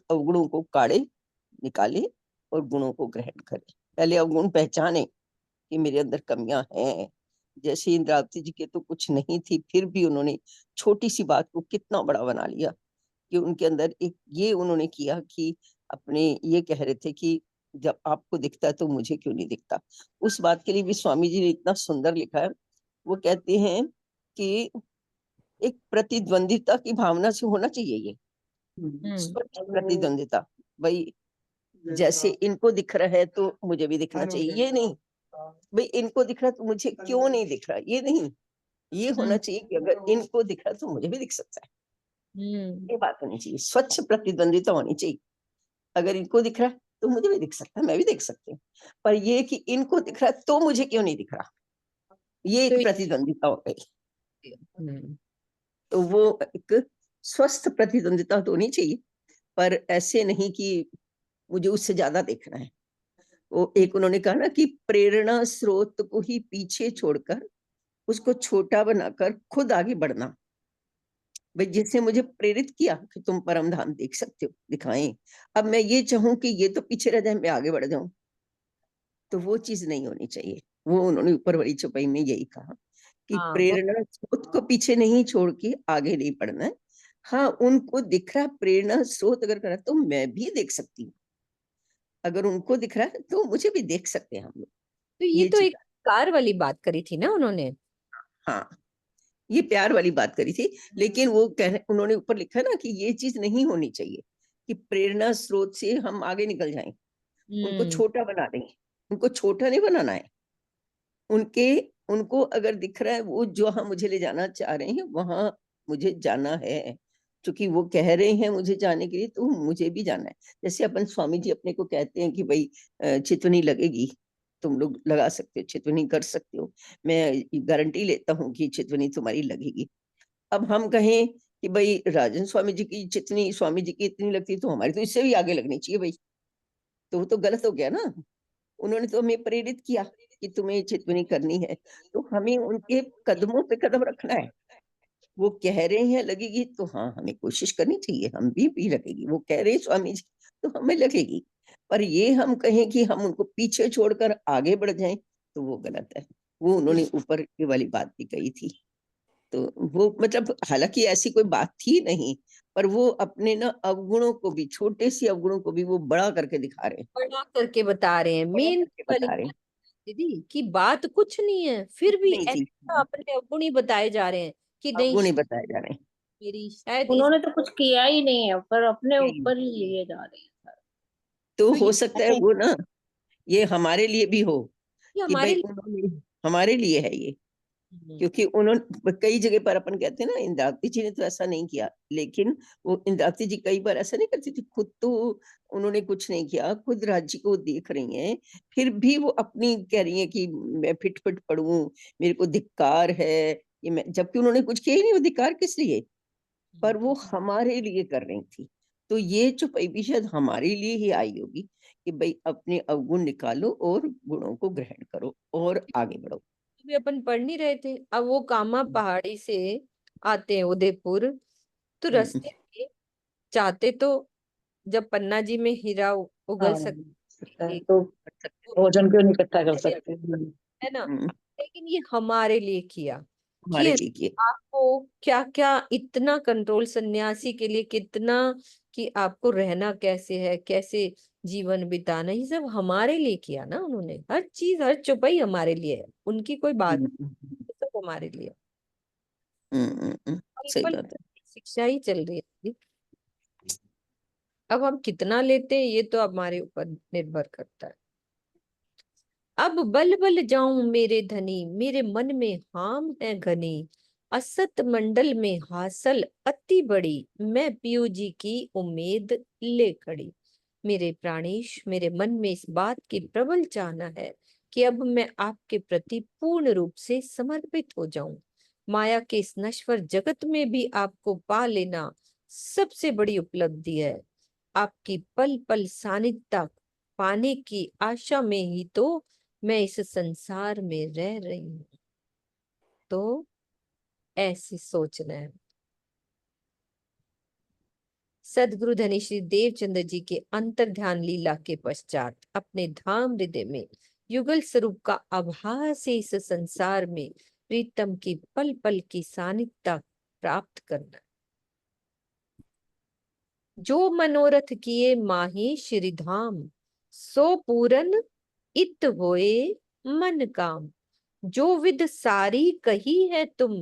अवगुणों को काढ़े, निकाले और गुणों को ग्रहण करे। पहले अवगुण पहचाने कि मेरे अंदर कमियां हैं। जैसे इंद्रावती जी के तो कुछ नहीं थी, फिर भी उन्होंने छोटी सी बात को कितना बड़ा बना लिया। कि उनके अंदर एक ये उन्होंने किया कि अपने ये कह रहे थे कि जब आपको दिखता है तो मुझे क्यों नहीं दिखता। उस बात के लिए भी स्वामी जी ने इतना सुंदर लिखा है। वो कहते हैं कि एक प्रतिद्वंदिता की भावना से होना चाहिए ये, हम्म। स्वच्छ प्रतिद्वंदिता। भाई जैसे इनको दिख रहा है तो मुझे भी दिखना चाहिए, ये नहीं भाई इनको दिख रहा है तो मुझे क्यों नहीं दिख रहा, ये नहीं। ये होना हम्म। चाहिए कि अगर इनको दिख रहा है तो मुझे भी दिख सकता है। हम्म। ये बात होनी चाहिए, स्वच्छ प्रतिद्वंदिता होनी चाहिए। अगर इनको दिख रहा है तो मुझे भी दिख सकता है, मैं भी देख सकती हूँ। पर ये कि इनको दिख रहा है तो मुझे क्यों नहीं दिख रहा, ये तो एक प्रतिद्वंदिता हो गई। हम्म। तो वो एक स्वस्थ प्रतिद्वंदिता तो होनी चाहिए, पर ऐसे नहीं कि मुझे उससे ज्यादा देखना है। वो एक उन्होंने कहा ना कि प्रेरणा स्रोत को ही पीछे छोड़कर उसको छोटा बनाकर खुद आगे बढ़ना। भाई जिससे मुझे प्रेरित किया कि तुम परम धाम देख सकते हो, दिखाएं। अब मैं ये चाहूं कि ये तो पीछे रह जाए, मैं आगे बढ़ जाऊं, तो वो चीज नहीं होनी चाहिए। वो उन्होंने ऊपर वाली चौपाई में यही कहा कि हाँ वो। प्रेरणा स्रोत को पीछे नहीं छोड़ के आगे नहीं बढ़ना है। हाँ उनको दिख रहा प्रेरणा स्रोत अगर करा तो मैं भी देख सकती हूँ। अगर उनको दिख रहा है तो मुझे भी देख सकते हैं हम लोग। तो ये ये तो चीज, एक कार वाली बात करी थी ना उन्होंने। हाँ ये प्यार वाली बात करी थी। लेकिन वो उन्होंने ऊपर लिखा ना कि ये चीज नहीं होनी चाहिए कि प्रेरणा स्रोत से हम आगे निकल जाएं, उनको हम्म। छोटा बना दें। उनको छोटा नहीं बनाना है। उनके उनको अगर दिख रहा है वो जो हम मुझे ले जाना चाह रहे हैं वहां मुझे जाना है। क्योंकि वो कह रहे हैं मुझे जाने के लिए, तो मुझे भी जाना है। जैसे अपन स्वामी जी अपने को कहते हैं कि भाई चितवनी लगेगी, तुम लोग लगा सकते हो, चितवनी कर सकते हो, मैं गारंटी लेता हूँ कि चितवनी तुम्हारी लगेगी। अब हम कहें कि भाई राजन स्वामी जी की चितनी स्वामी जी की इतनी लगती है तो हमारी तो इससे भी आगे लगनी चाहिए भाई। तो वो तो गलत हो गया ना। उन्होंने तो हमें प्रेरित किया कि तुम्हें चितवनी करनी है, तो हमें उनके कदमों पे कदम रखना है। वो कह रहे हैं लगेगी तो हाँ हमें कोशिश करनी चाहिए, हम भी लगेगी। वो कह रहे हैं स्वामी जी तो हमें लगेगी। पर ये हम कहें कि हम उनको पीछे छोड़कर आगे बढ़ जाएं तो वो गलत है। वो उन्होंने ऊपर ये वाली बात भी कही थी। तो वो मतलब हालांकि ऐसी कोई बात थी नहीं, पर वो अपने ना अवगुणों को भी, छोटे से अवगुणों को भी वो बड़ा करके दिखा रहे हैं, बड़ा करके बता रहे हैं बड़ा मेन करके वाली बता रहे बात। हैं। दीदी की बात कुछ नहीं है, फिर भी नहीं थी। ऐसा अपने अवगुण ही बताए जा रहे हैं कि अब नहीं वो नहीं बताए जा रहे। मेरी शायद इस उन्होंने तो कुछ किया ही नहीं है, पर अपने नहीं, ऊपर ही लिए जा रहे हैं। तो तो हो सकता है वो ना, ये हमारे लिए भी हो ये कि हमारे भाई उन्होंने, हमारे लिए है ये, लिए क्योंकि उन्होंने कई जगह पर अपन कहते हैं ना इंद्रावती जी ने तो ऐसा नहीं किया, लेकिन वो इंद्रावती जी कई बार ऐसा नहीं करती थी, खुद तो उन्होंने कुछ नहीं किया, खुद राज्य को देख रही हैं, फिर भी वो अपनी कह रही हैं कि मैं फिट फिट पढ़ूं, मेरे को धिक्कार है, ये मैं, जबकि उन्होंने कुछ किया ही नहीं, वो धिक्कार किस लिए, पर वो हमारे लिए कर रही थी। तो ये चुपाई भी शायद हमारे लिए ही आई होगी कि भाई अपने अवगुण निकालो और गुणों को ग्रहण करो और आगे बढ़ो। भी अपन पढ़ नहीं रहे थे। अब वो कामा पहाड़ी से आते हैं उदयपुर, तो हम्म, रास्ते में चाहते तो जब पन्ना जी में हीरा उगल हाँ, सकता है सकते तो कर सकते हैं। भोजन क्यों नहीं इकट्ठा कर सकते? है ना, हम्म, लेकिन ये हमारे लिए किया कि हमारे लिए किए। आपको क्या क्या इतना कंट्रोल, सन्यासी के लिए कितना, कि आपको रहना कैसे है, कैसे जीवन बिताना, ये सब हमारे लिए किया ना उन्होंने। हर चीज, हर चौपाई हमारे लिए है, उनकी कोई बात हम्म, नहीं, सब हमारे लिए। पल सही पल बात है। शिक्षा ही चल रही है। अब हम कितना लेते हैं ये तो हमारे ऊपर निर्भर करता है। अब बल बल जाऊं मेरे धनी, मेरे मन में हाम है घनी, असत मंडल में हासिल अति बड़ी, मैं पीयू जी की उम्मीद ले खड़ी। मेरे प्राणेश, मेरे मन में इस बात की प्रबल चाहना है कि अब मैं आपके प्रति पूर्ण रूप से समर्पित हो जाऊं। माया के इस नश्वर जगत में भी आपको पा लेना सबसे बड़ी उपलब्धि है। आपकी पल पल सानिध्य पाने की आशा में ही तो मैं इस संसार में रह रही हूँ। तो ऐसी सोचना है। सदगुरु धनी श्री देवचंद्र जी के अंतर ध्यान लीला के पश्चात अपने धाम हृदय में युगल स्वरूप का आभास इस संसार में प्रीतम की पल पल की सानिध्य प्राप्त करना। जो मनोरथ किए माही श्री धाम, सो पूरन इत होए मन काम। जो विद सारी कही है तुम,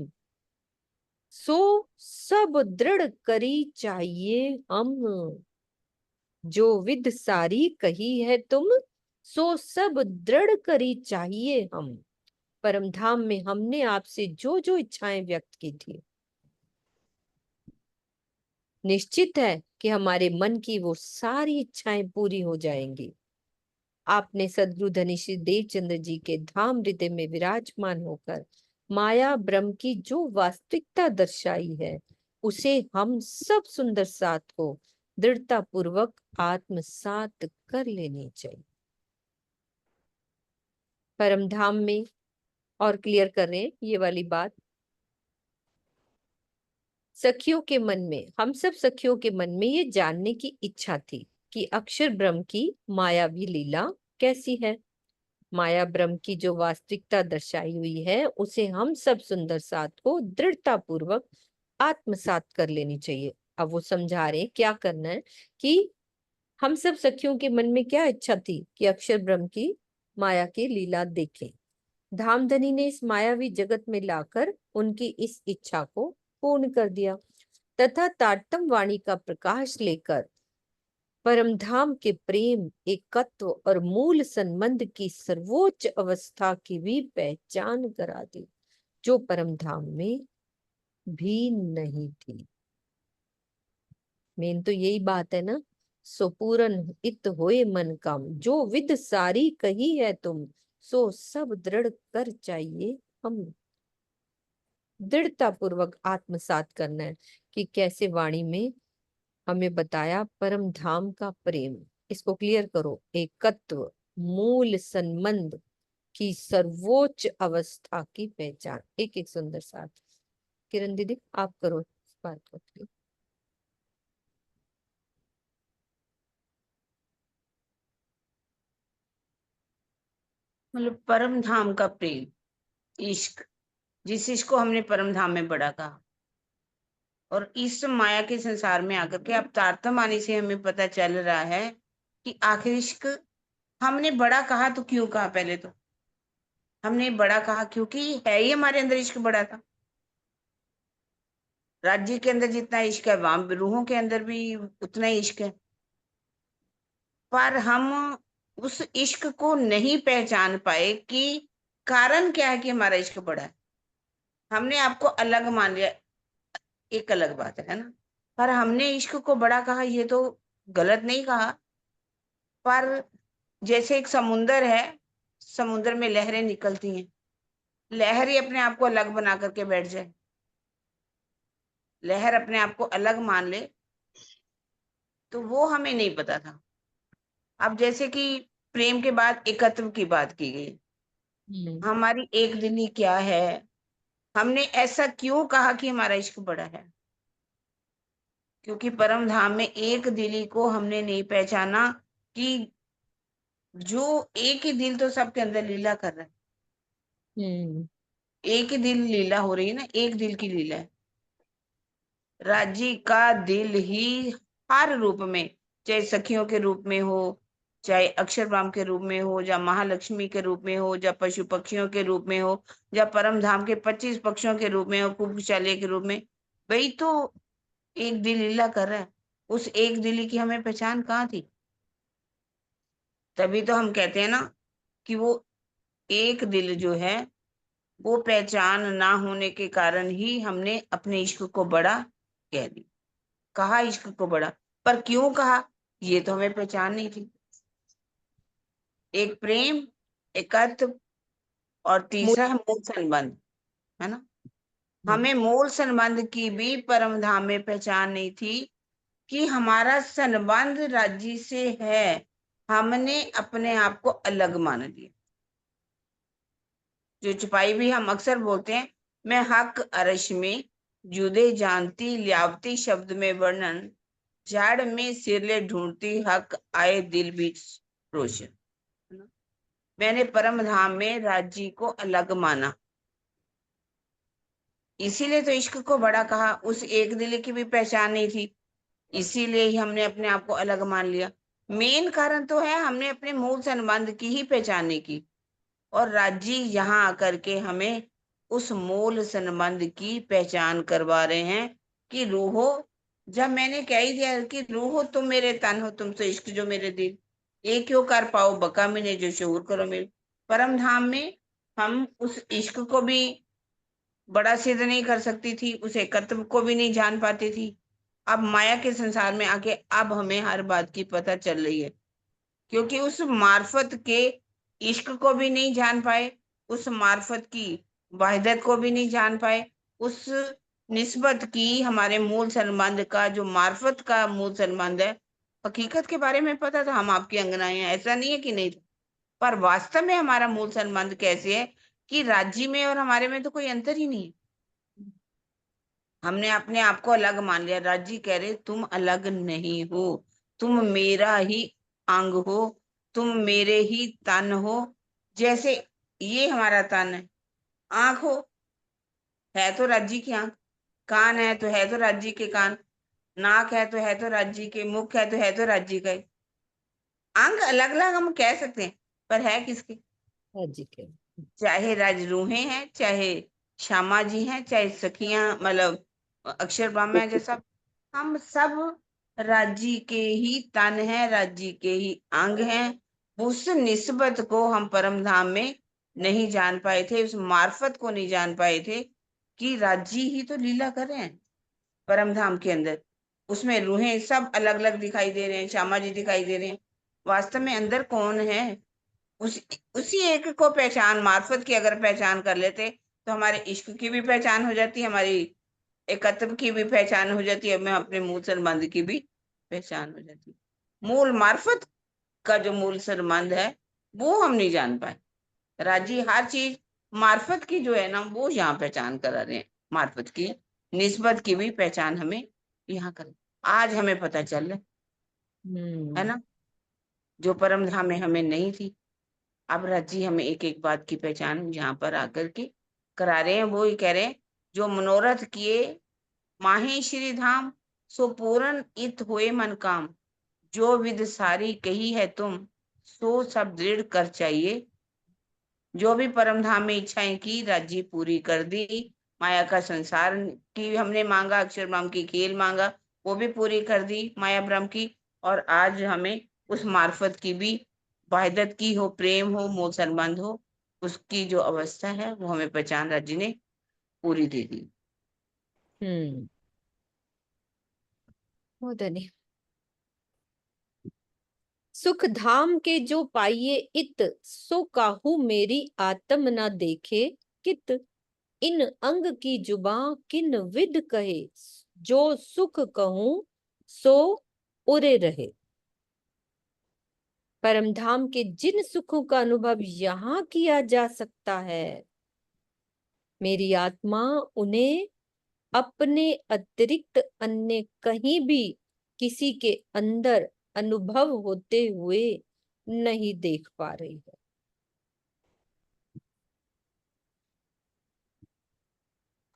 सो सब दृढ़ करी चाहिए हम। जो विद सारी कही है तुम, सो सब दृढ़ करी चाहिए हम। परम धाम में हमने आपसे जो जो इच्छाएं व्यक्त की थी, निश्चित है कि हमारे मन की वो सारी इच्छाएं पूरी हो जाएंगी। आपने सद्गुरु धनी श्री देवचंद्र जी के धाम हृदय में विराजमान होकर माया ब्रह्म की जो वास्तविकता दर्शाई है, उसे हम सब सुंदर साथ को दृढ़ता पूर्वक आत्मसात कर लेनी चाहिए। परम धाम में और क्लियर कर रहे हैं ये वाली बात। सखियों के मन में, हम सब सखियों के मन में ये जानने की इच्छा थी कि अक्षर ब्रह्म की मायावी लीला कैसी है। माया ब्रह्म की जो वास्तविकता दर्शाई हुई है, उसे हम सब सुंदर साथ को दृढ़ता पूर्वक आत्मसात कर लेनी चाहिए। अब वो समझा रहे हैं क्या करना है, कि हम सब सखियों के मन में क्या इच्छा थी कि अक्षर ब्रह्म की माया की लीला देखें। धामधनी ने इस मायावी जगत में लाकर उनकी इस इच्छा को पूर्ण कर दिया, तथा तारतम वाणी का प्रकाश लेकर परमधाम के प्रेम, एकत्व और मूल संबंध की सर्वोच्च अवस्था की भी पहचान करा दी, जो परमधाम में भी नहीं थी। मेन तो यही बात है ना, सो पूरन इत होए मन काम। जो विद सारी कही है तुम, सो सब दृढ़ कर चाहिए हम। दृढ़ता पूर्वक आत्मसात करना है कि कैसे वाणी में हमें बताया परम धाम का प्रेम। इसको क्लियर करो, एकत्व, मूल संबंध की सर्वोच्च अवस्था की पहचान। एक एक सुंदर साथ। किरण दीदी आप करो इस बात को clear। मतलब परम धाम का प्रेम, इश्क, जिस इश्क को हमने परम धाम में बड़ा कहा, और इस माया के संसार में आकर के अब तारतम आने से हमें पता चल रहा है कि आखिर इश्क हमने बड़ा कहा तो क्यों कहा। पहले तो हमने बड़ा कहा क्योंकि है ही हमारे अंदर इश्क बड़ा था। राज्य के अंदर जितना इश्क है वहां रूहों के अंदर भी उतना ही इश्क है, पर हम उस इश्क को नहीं पहचान पाए कि कारण क्या है कि हमारा इश्क बड़ा है। हमने आपको अलग मान लिया, एक अलग बात है ना, पर हमने इश्क को बड़ा कहा, ये तो गलत नहीं कहा। पर जैसे एक समुंदर है, समुद्र में लहरें निकलती हैं, लहर ही अपने आप को अलग बना करके बैठ जाए, लहर अपने आप को अलग मान ले, तो वो हमें नहीं पता था। अब जैसे कि प्रेम के बाद एकत्व की बात की गई, हमारी एक दिली क्या है, हमने ऐसा क्यों कहा कि हमारा इश्क बड़ा है? क्योंकि परम धाम में एक दिली को हमने नहीं पहचाना कि जो एक ही दिल तो सबके अंदर लीला कर रहा है, एक ही दिल लीला हो रही है ना, एक दिल की लीला है। राज्य का दिल ही हर रूप में, चाहे सखियों के रूप में हो, चाहे अक्षरधाम के रूप में हो, या महालक्ष्मी के रूप में हो, या पशु पक्षियों के रूप में हो, या परम धाम के 25 पक्षियों के रूप में हो, कुकुशाले के रूप में, वही तो एक दिल लीला कर रहा है। उस एक दिली की हमें पहचान कहाँ थी? तभी तो हम कहते हैं ना कि वो एक दिल जो है, वो पहचान ना होने के कारण ही हमने अपने इश्क को बड़ा कह दिया, कहा इश्क को बड़ा। पर क्यों कहा, ये तो हमें पहचान नहीं थी। एक प्रेम, एकत्व, और तीसरा है मूल संबंध, है ना। हमें मूल संबंध की भी परम धाम में पहचान नहीं थी कि हमारा संबंध राज्य से है। हमने अपने आप को अलग मान लिया। जो छुपाई भी हम अक्सर बोलते हैं, मैं हक अरश में जुदे जानती लियावती शब्द में वर्णन, झाड़ में सिरले ढूंढती हक आए दिल भी रोशन। मैंने परम धाम में राज्य को अलग माना, इसीलिए तो इश्क को बड़ा कहा। उस एक दिल की भी पहचान नहीं थी, इसीलिए ही हमने अपने आप को अलग मान लिया। मेन कारण तो है हमने अपने मूल संबंध की ही पहचान नहीं की, और राज्य यहाँ आकर के हमें उस मूल संबंध की पहचान करवा रहे हैं कि रूहो, जब मैंने कह ही दिया कि रूहो तुम मेरे तन हो, तुमसे इश्क जो मेरे दिल, ये क्यों कर पाओ बका मैंने जो शूर करो मेरे। परम धाम में हम उस इश्क को भी बड़ा सिद्ध नहीं कर सकती थी, उस एकत्व को भी नहीं जान पाती थी। अब माया के संसार में आके अब हमें हर बात की पता चल रही है, क्योंकि उस मार्फत के इश्क को भी नहीं जान पाए, उस मार्फत की वाहिदत को भी नहीं जान पाए, उस निस्बत की हमारे मूल संबंध का, जो मार्फत का मूल संबंध है, हकीकत के बारे में पता था, हम आपकी अंगनाएं हैं, ऐसा नहीं है कि नहीं था। पर वास्तव में हमारा मूल संबंध कैसे है कि राज्य में और हमारे में तो कोई अंतर ही नहीं है। हमने अपने आप को अलग मान लिया। राज्य कह रहे तुम अलग नहीं हो, तुम मेरा ही अंग हो, तुम मेरे ही तन हो। जैसे ये हमारा तन है, आंख है तो राज्य की आंख, कान है तो राज्य के कान, नाक है तो राज्य के, मुख है तो राज्य का ही। अंग अलग अलग हम कह सकते हैं, पर है किसके? राज्य के। चाहे राज रूहें हैं, चाहे श्यामा जी हैं, चाहे सखियां मतलब अक्षर ब्रह्म है, जैसा हम सब राज्य के ही तन हैं, राज्य के ही अंग हैं। उस निस्बत को हम परम धाम में नहीं जान पाए थे, उस मार्फत को नहीं जान पाए थे कि राज्य ही तो लीला कर रहे हैं परम धाम के अंदर। उसमें रूहें सब अलग अलग दिखाई दे रहे हैं, श्यामा जी दिखाई दे रहे हैं, वास्तव में अंदर कौन है? उस उसी एक को पहचान, मार्फत की अगर पहचान कर लेते तो हमारे इश्क की भी पहचान हो जाती, हमारी एकत्व की भी पहचान हो जाती है, हमें अपने मूल संबंध की भी पहचान हो जाती है। मूल मार्फत का जो मूल संबंध है वो हम नहीं जान पाए। राजी हर चीज मार्फत की जो है ना, वो यहाँ पहचान करा रहे हैं, मार्फत की निस्बत की भी पहचान हमें यहाँ कर, आज हमें पता चल रहा है ना, जो परम धाम में हमें नहीं थी। अब राजी हमें एक एक बात की पहचान यहाँ पर आकर के करा रहे हैं। वो ही कह रहे हैं, जो मनोरथ किए माहे श्री धाम, सो पूरन इत हुए मन काम, जो विद सारी कही है तुम, सो सब दृढ़ कर चाहिए। जो भी परम धाम में इच्छाएं की राज्य पूरी कर दी, माया का संसार की हमने मांगा, अक्षर ब्रह्म की खेल मांगा, वो भी पूरी कर दी माया ब्रह्म की। और आज हमें उस मार्फत की भी वाहिदत की हो, प्रेम हो, मोह संबंध हो, उसकी जो अवस्था है वो हमें पहचान राज जी ने पूरी दे दी। बहुत धन्य। सुख धाम के जो पाइये इत, सो काहू मेरी आत्म न देखे कित। इन अंग की जुबां किन विद कहे, जो सुख कहूं सो उरे रहे। परमधाम के जिन सुखों का अनुभव यहाँ किया जा सकता है, मेरी आत्मा उन्हें अपने अतिरिक्त अन्य कहीं भी किसी के अंदर अनुभव होते हुए नहीं देख पा रही है।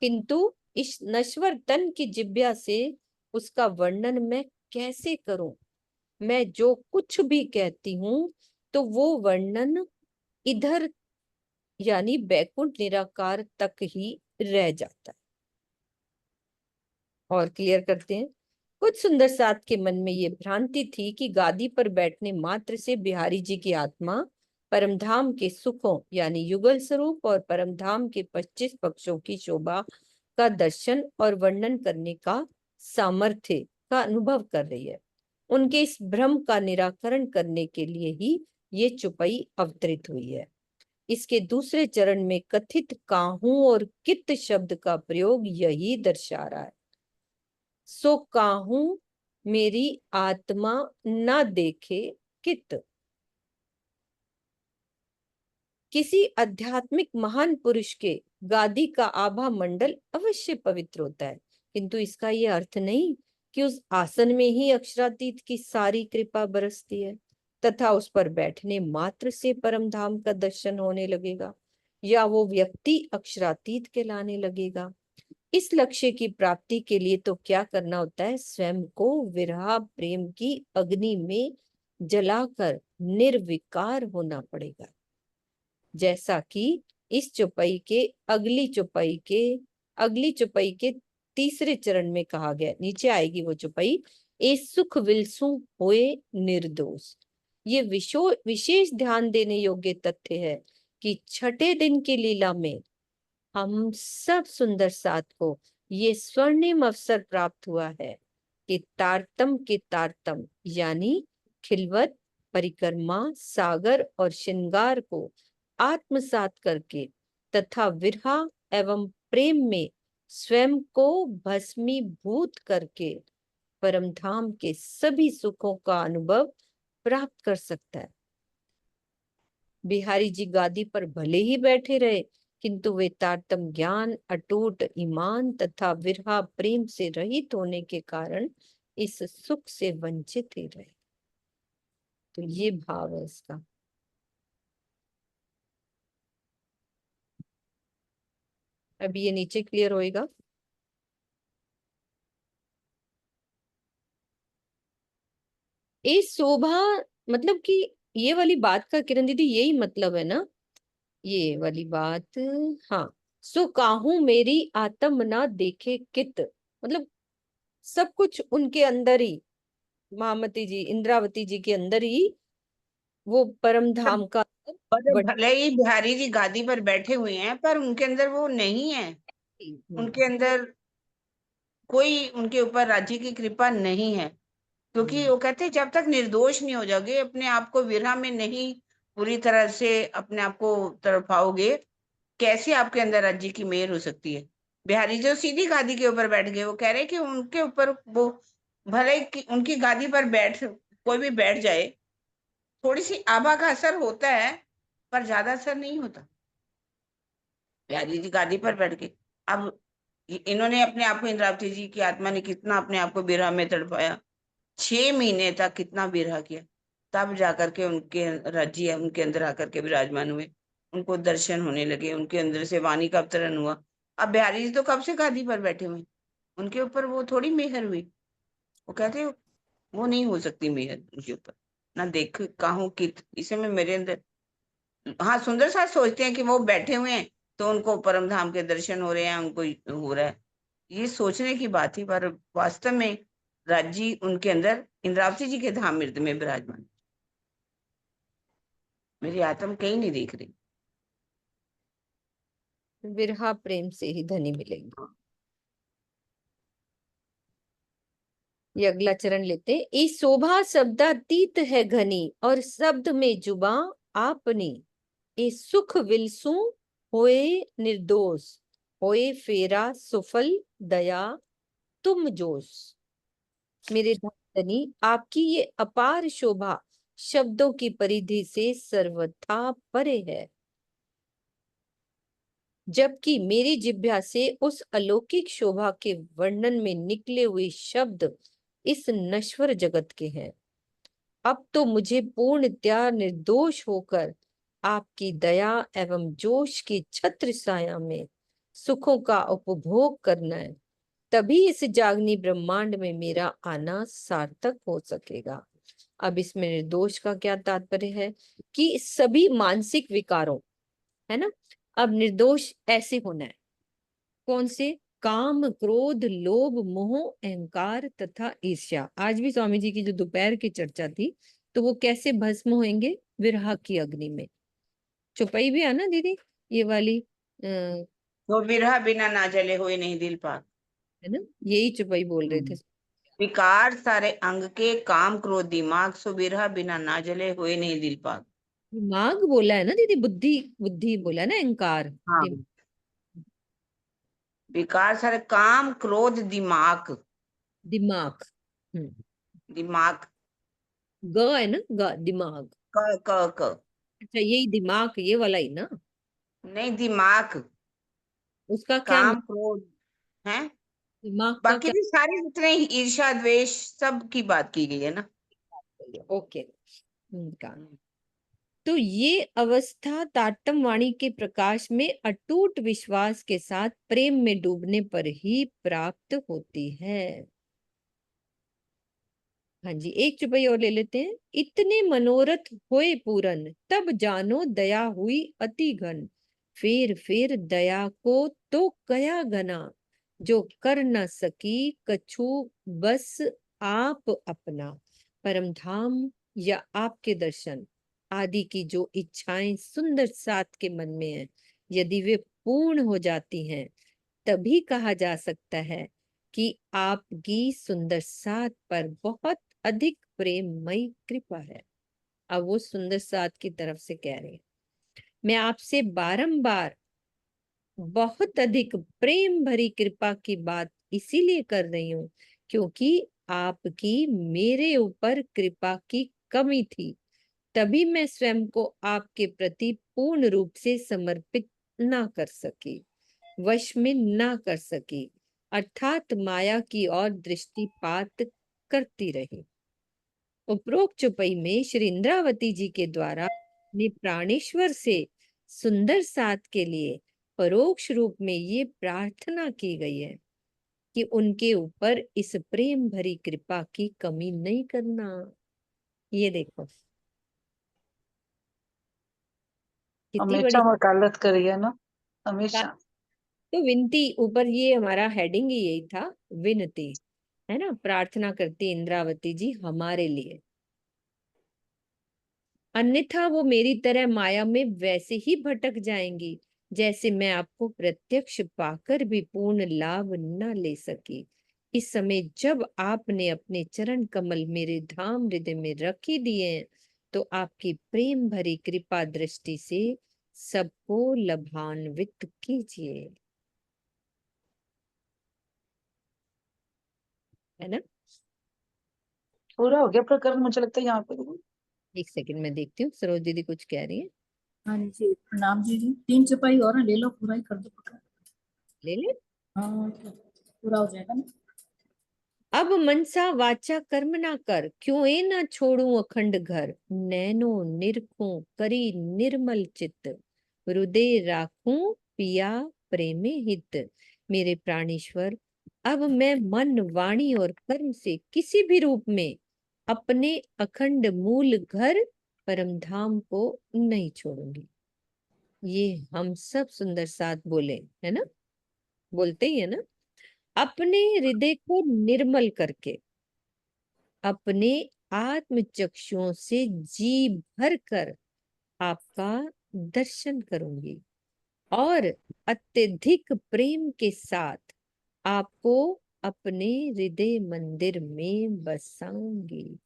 किंतु इस नश्वर तन की जिज्ञा से उसका वर्णन मैं कैसे करूं? मैं जो कुछ भी कहती हूँ तो वो वर्णन इधर यानी बैकुंठ निराकार तक ही रह जाता है। और क्लियर करते हैं। कुछ सुंदर साथ के मन में ये भ्रांति थी कि गादी पर बैठने मात्र से बिहारी जी की आत्मा परमधाम के सुखों यानी युगल स्वरूप और परमधाम के 25 पक्षों की शोभा का दर्शन और वर्णन करने का सामर्थ्य का अनुभव कर रही है। उनके इस भ्रम का निराकरण करने के लिए ही ये चुपई अवतरित हुई है। इसके दूसरे चरण में कथित काहू और कित शब्द का प्रयोग यही दर्शा रहा है। सो काहू मेरी आत्मा न देखे कित। किसी आध्यात्मिक महान पुरुष के गादी का आभा मंडल अवश्य पवित्र होता है, किंतु इसका यह अर्थ नहीं कि उस आसन में ही अक्षरातीत की सारी कृपा बरसती है तथा उस पर बैठने मात्र से परम धाम का दर्शन होने लगेगा या वो व्यक्ति अक्षरातीत कहलाने लगेगा। इस लक्ष्य की प्राप्ति के लिए तो क्या करना होता है? स्वयं को विरह प्रेम की अग्नि में जलाकर निर्विकार होना पड़ेगा। जैसा कि इस चौपाई के अगली चौपाई के तीसरे चरण में कहा गया, नीचे आएगी वो चौपाई, ए सुख विलसु होए निर्दोष। ये विशेष ध्यान देने योग्य तथ्य है कि छठे दिन की लीला में हम सब सुंदर साथ को ये स्वर्णिम अवसर प्राप्त हुआ है कि तारतम के तारतम यानी खिलवत, परिक्रमा, सागर और श्रृंगार को आत्मसात करके तथा विरहा एवं प्रेम में स्वयं को भस्मीभूत करके परमधाम के सभी सुखों का अनुभव प्राप्त कर सकता है। बिहारी जी गादी पर भले ही बैठे रहे, किंतु वे तारतम ज्ञान, अटूट ईमान तथा विरहा प्रेम से रहित होने के कारण इस सुख से वंचित ही रहे। तो ये भाव है इसका। अभी ये नीचे क्लियर होएगा। ये शोभा मतलब कि ये वाली बात का किरण दीदी यही मतलब है ना, ये वाली बात। हाँ, सो काहू मेरी आत्म ना देखे कित, मतलब सब कुछ उनके अंदर ही, महामती जी इंद्रावती जी के अंदर ही वो परम धाम का भले ही बिहारी जी गादी पर बैठे हुए हैं पर उनके अंदर वो नहीं है। उनके अंदर कोई उनके ऊपर राज्य की कृपा नहीं है, क्योंकि वो कहते हैं जब तक निर्दोष नहीं हो जाओगे, अपने आप को विरह में नहीं पूरी तरह से अपने आप को तड़पाओगे, कैसे आपके अंदर राज्य की मेहर हो सकती है। बिहारी जो सीधी गादी के ऊपर बैठ गए, वो कह रहे कि उनके ऊपर वो भले उनकी गादी पर बैठ कोई भी बैठ जाए, थोड़ी सी आभा का असर होता है पर ज्यादा असर नहीं होता। बिहारी जी गादी पर बैठ गए, अब इन्होंने अपने आप को, इंद्रावती जी की आत्मा ने कितना अपने आप को विरह में तड़पाया, 6 महीने तक कितना विरह किया, तब जाकर के उनके राज्य उनके अंदर आकर के विराजमान हुए, उनको दर्शन होने लगे, उनके अंदर से वाणी का अवतरण हुआ। अब बिहारी जी तो कब से गादी पर बैठे हुए, उनके ऊपर वो थोड़ी मेहर हुई। वो कहते वो नहीं हो सकती मेहर उनके ऊपर, ना देख कहूँ कि इसे में मेरे अंदर। हाँ, सुंदर साथ सोचते हैं कि वो बैठे हुए हैं तो उनको परम धाम के दर्शन हो रहे हैं, उनको हो रहा है। ये सोचने की बात थी, पर वास्तव में राज जी उनके अंदर इंद्रावती जी के धाम में विराजमान। मेरी आत्मा कहीं नहीं देख रही। विरहा प्रेम से ही धनी मिलेंगे। ये अगला चरण लेते हैं। ई शोभा शब्दातीत है घनी, और शब्द में जुबा आपनी। ए सुख विलसू होए निर्दोष, होए फेरा सुफल दया तुम जोश। मेरे धनी, आपकी ये अपार शोभा शब्दों की परिधि से सर्वथा परे है, जबकि मेरी जिह्वा से उस अलौकिक शोभा के वर्णन में निकले हुए शब्द इस नश्वर जगत के हैं। अब तो मुझे पूर्णतया निर्दोष होकर आपकी दया एवं जोश की छत्र छाया में सुखों का उपभोग करना है, तभी इस जागनी ब्रह्मांड में मेरा आना सार्थक हो सकेगा। अब इसमें निर्दोष का क्या तात्पर्य है कि सभी मानसिक विकारों, है ना, अब निर्दोष ऐसे होना है। कौन से? काम, क्रोध, लोभ, मोह, अहंकार तथा ईर्ष्या। आज भी स्वामी जी की जो दोपहर की चर्चा थी, तो वो कैसे भस्म होंगे? विरह की अग्नि में। चौपाई भी है ना दीदी, ये वाली, तो विरह बिना ना जले हुए नहीं दिल पाक। है ना, यही चौपाई बोल रहे थे। विकार सारे अंग के, काम क्रोध दिमाग, सो विरह बिना ना जले हुए नहीं दिल पाक। दिमाग बोला है ना दीदी, बुद्धि, बुद्धि बोला है ना, अहंकार। हाँ, विकार सारे काम क्रोध दिमाग। दिमाग, दिमाग, ग है ना, ग, दिमाग। क क क अच्छा, यही दिमाग, ये वाला ही ना, नहीं, दिमाग, उसका क्या काम क्रोध है। दिमाग का बाकी क्या? भी सारे जितने ईर्ष्या द्वेष सब की बात की गई है ना। ओके, का तो ये अवस्था तारतम वाणी के प्रकाश में अटूट विश्वास के साथ प्रेम में डूबने पर ही प्राप्त होती है। हाँ जी, एक चुपई और ले लेते हैं। इतने मनोरथ होए पूरन, तब जानो दया हुई अति घन। फेर फेर दया को तो कया गना, जो कर न सकी कछु बस आप अपना। परम धाम या आपके दर्शन आदि की जो इच्छाएं सुंदर साथ के मन में है, यदि वे पूर्ण हो जाती हैं, तभी कहा जा सकता है कि आपकी सुंदर साथ पर बहुत अधिक प्रेममयी कृपा है। अब वो सुंदर साथ की तरफ से कह रहे हैं, मैं आपसे बारंबार बहुत अधिक प्रेम भरी कृपा की बात इसीलिए कर रही हूँ क्योंकि आपकी मेरे ऊपर कृपा की कमी थी, तभी मैं स्वयं को आपके प्रति पूर्ण रूप से समर्पित ना कर सकी, वश में ना कर सकी, अर्थात माया की ओर दृष्टिपात करती रही। उपरोक्त चौपाई में श्री इंद्रावती जी के द्वारा अपने प्राणेश्वर से सुंदर साथ के लिए परोक्ष रूप में ये प्रार्थना की गई है कि उनके ऊपर इस प्रेम भरी कृपा की कमी नहीं करना। ये देखो कितनी बड़ी हमेशा वकालत करिए ना, हमेशा। तो विनती, ऊपर ये हमारा हेडिंग ही यही था, विनती, है ना, प्रार्थना करती इंद्रावती जी हमारे लिए, अन्यथा वो मेरी तरह माया में वैसे ही भटक जाएंगी जैसे मैं आपको प्रत्यक्ष पाकर भी पूर्ण लाभ न ले सकी। इस समय जब आपने अपने चरण कमल मेरे धाम हृदय में रख ही दिए हैं, तो आपकी प्रेम भरी कृपा दृष्टि से सबको लाभान्वित कीजिए, है ना। पूरा हो गया प्रकरण, मुझे लगता है यहाँ पे। एक सेकंड में देखती हूँ, सरोज दीदी कुछ कह रही है। हाँ जी, प्रणाम दीदी। 3 चौपाई और है, ले लो, पूरा ही कर दो पक्का। ले ले। हाँ, तो पूरा हो जाएगा ना। अब मनसा वाचा कर्म ना कर, क्यों ए ना छोड़ू अखंड घर। नैनो निरखूं करी निर्मल चित्त, हृदय राखूं पिया प्रेमे हित। मेरे प्राणेश्वर, अब मैं मन वाणी और कर्म से किसी भी रूप में अपने अखंड मूल घर परम धाम को नहीं छोड़ूंगी। ये हम सब सुंदर साथ बोले, है ना, बोलते ही है ना। अपने हृदय को निर्मल करके अपने आत्म चक्षुओं से जी भर कर आपका दर्शन करूंगी और अत्यधिक प्रेम के साथ आपको अपने हृदय मंदिर में बसाऊंगी।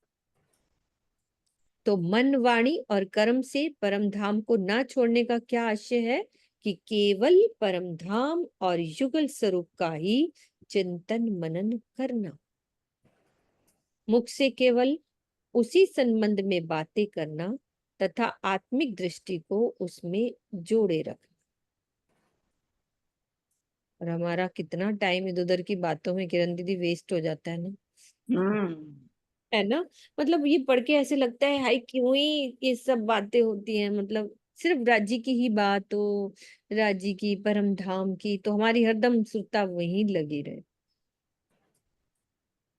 तो मन, वाणी और कर्म से परम धाम को ना छोड़ने का क्या आशय है कि केवल परम धाम और युगल स्वरूप का ही चिंतन मनन करना। मुख से केवल उसी संबंध में बातें करना तथा आत्मिक दृष्टि को उसमें जोड़े रखना। और हमारा कितना टाइम इधर उधर की बातों में किरण दीदी वेस्ट हो जाता है ना, है ना। मतलब ये पढ़ के ऐसे लगता है हाय क्यों ही ये सब बातें होती हैं, मतलब सिर्फ राज्य की ही बात हो, राज्य की, परम धाम की, तो हमारी हरदम सुरता वहीं लगी रहे।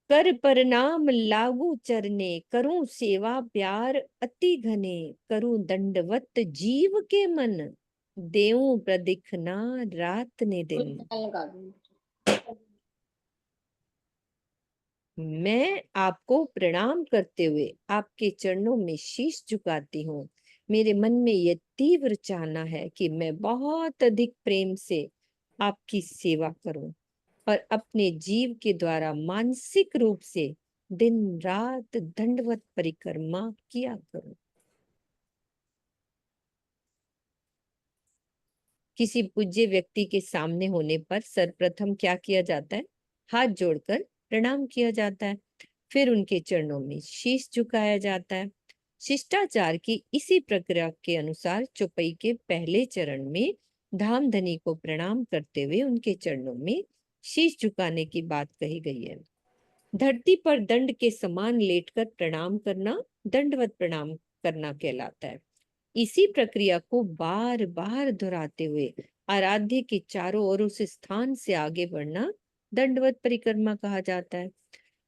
कर प्रणाम लागू चरने, करूं सेवा प्यार अति घने, करूं दंडवत जीव के मन, देऊं प्रदिखना रात ने दिन। लगा दूं। मैं आपको प्रणाम करते हुए आपके चरणों में शीश झुकाती हूँ। मेरे मन में यह तीव्र चाहना है कि मैं बहुत अधिक प्रेम से आपकी सेवा करूं और अपने जीव के द्वारा मानसिक रूप से दिन रात दंडवत परिक्रमा किया करूं। किसी पूज्य व्यक्ति के सामने होने पर सर्वप्रथम क्या किया जाता है? हाथ जोड़कर प्रणाम किया जाता है, फिर उनके चरणों में शीश झुकाया जाता है। शिष्टाचार की इसी प्रक्रिया के अनुसार चौपाई के पहले चरण में धामधनी को प्रणाम करते हुए उनके चरणों में शीश झुकाने की बात कही गई है। धरती पर दंड के समान लेटकर प्रणाम करना दंडवत प्रणाम करना कहलाता है। इसी प्रक्रिया को बार बार दोहराते हुए आराध्य के चारों ओर उस स्थान से आगे बढ़ना दंडवत परिक्रमा कहा जाता है।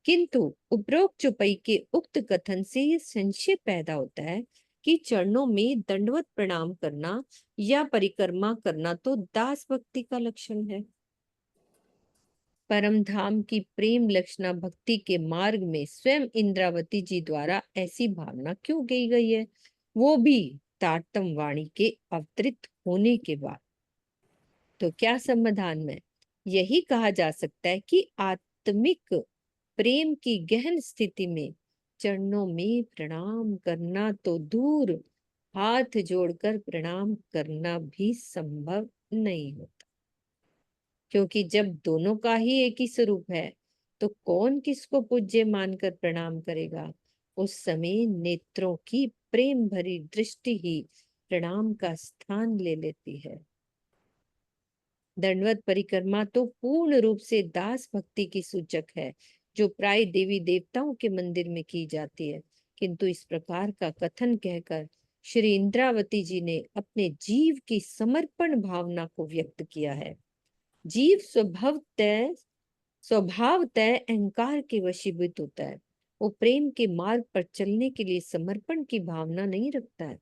किंतु उपरोक्त चौपाई के उक्त कथन से ये संशय पैदा होता है कि चरणों में दंडवत प्रणाम करना या परिक्रमा करना तो दास भक्ति का लक्षण है। परम धाम की प्रेम लक्षणा भक्ति के मार्ग में स्वयं इंद्रावती जी द्वारा ऐसी भावना क्यों की गई है, वो भी तारतम वाणी के अवतरित होने के बाद। तो क्या समाधान में यही कहा जा सकता है कि आत्मिक प्रेम की गहन स्थिति में चरणों में प्रणाम करना तो दूर, हाथ जोड़कर प्रणाम करना भी संभव नहीं होता, क्योंकि जब दोनों का ही एक ही स्वरूप है तो कौन किसको पूज्य मानकर प्रणाम करेगा। उस समय नेत्रों की प्रेम भरी दृष्टि ही प्रणाम का स्थान ले लेती है। दंडवत परिक्रमा तो पूर्ण रूप से दास भक्ति की सूचक है, जो प्राय देवी देवताओं के मंदिर में की जाती है। किंतु इस प्रकार का कथन कहकर श्री इंद्रावती जी ने अपने जीव की समर्पण भावना को व्यक्त किया है। जीव स्वभावतः अहंकार के वशीभूत होता है। वो प्रेम के मार्ग पर चलने के लिए समर्पण की भावना नहीं रखता है,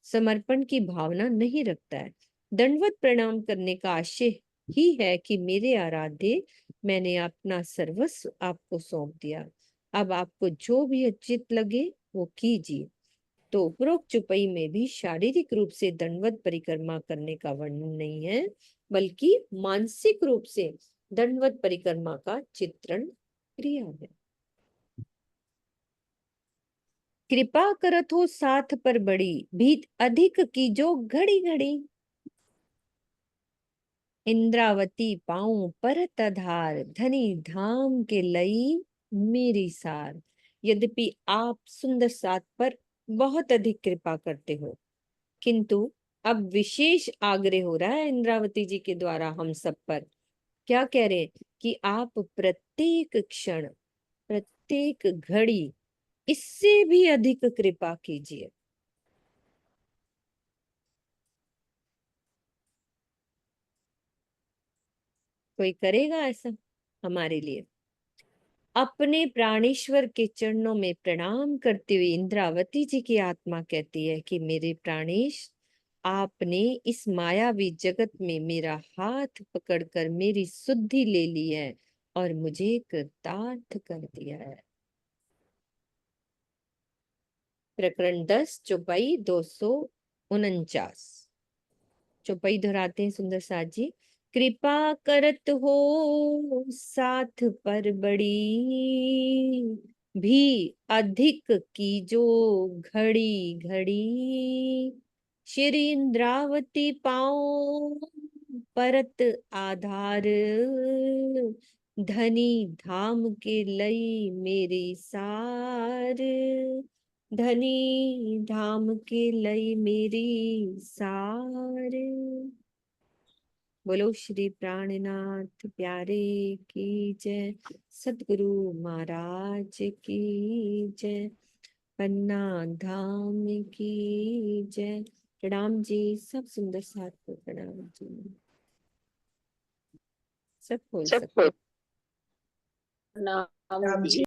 समर्पण की भावना नहीं रखता है। दंडवत प्रणाम करने का आशय ही है कि मेरे आराध्य, मैंने अपना सर्वस्व आपको सौंप दिया, अब आपको जो भी उचित लगे वो कीजिए। तो उपरोक्त चौपाई में भी शारीरिक रूप से दंडवत परिक्रमा करने का वर्णन नहीं है, बल्कि मानसिक रूप से दंडवत परिक्रमा का चित्रण क्रिया है। कृपा करत हो साथ पर बड़ी, भीत अधिक की जो घड़ी घड़ी, इंद्रावती पाऊं परत आधार, धनी धाम के लई मेरी सार। यद्यपि आप सुंदर साथ पर बहुत अधिक कृपा करते हो, किंतु अब विशेष आग्रह हो रहा है इंद्रावती जी के द्वारा हम सब पर। क्या कह रहे हैं कि आप प्रत्येक क्षण, प्रत्येक घड़ी इससे भी अधिक कृपा कीजिए। कोई करेगा ऐसा हमारे लिए? अपने प्राणेश्वर के चरणों में प्रणाम करते हुए इंद्रावती जी की आत्मा कहती है कि मेरे प्राणेश, आपने इस मायावी जगत में मेरा हाथ पकड़कर मेरी शुद्धि ले ली है और मुझे कृतार्थ कर दिया है। प्रकरण 10 चौपाई 249। चौपाई दोहराते हैं सुंदर साथ जी। कृपा करत हो साथ पर बड़ी भी अधिक की जो घड़ी घड़ी श्री इंद्रावती पाओ परत आधार धनी धाम के लई मेरी सार धनी धाम के लई मेरी सार। बोलो श्री प्राणनाथ प्यारे की जय, सतगुरु महाराज की जय, पन्ना धाम की जय। प्रणाम जी, सब सुंदर साथ को प्रणाम जी। सब बोल सकते। नाम जी।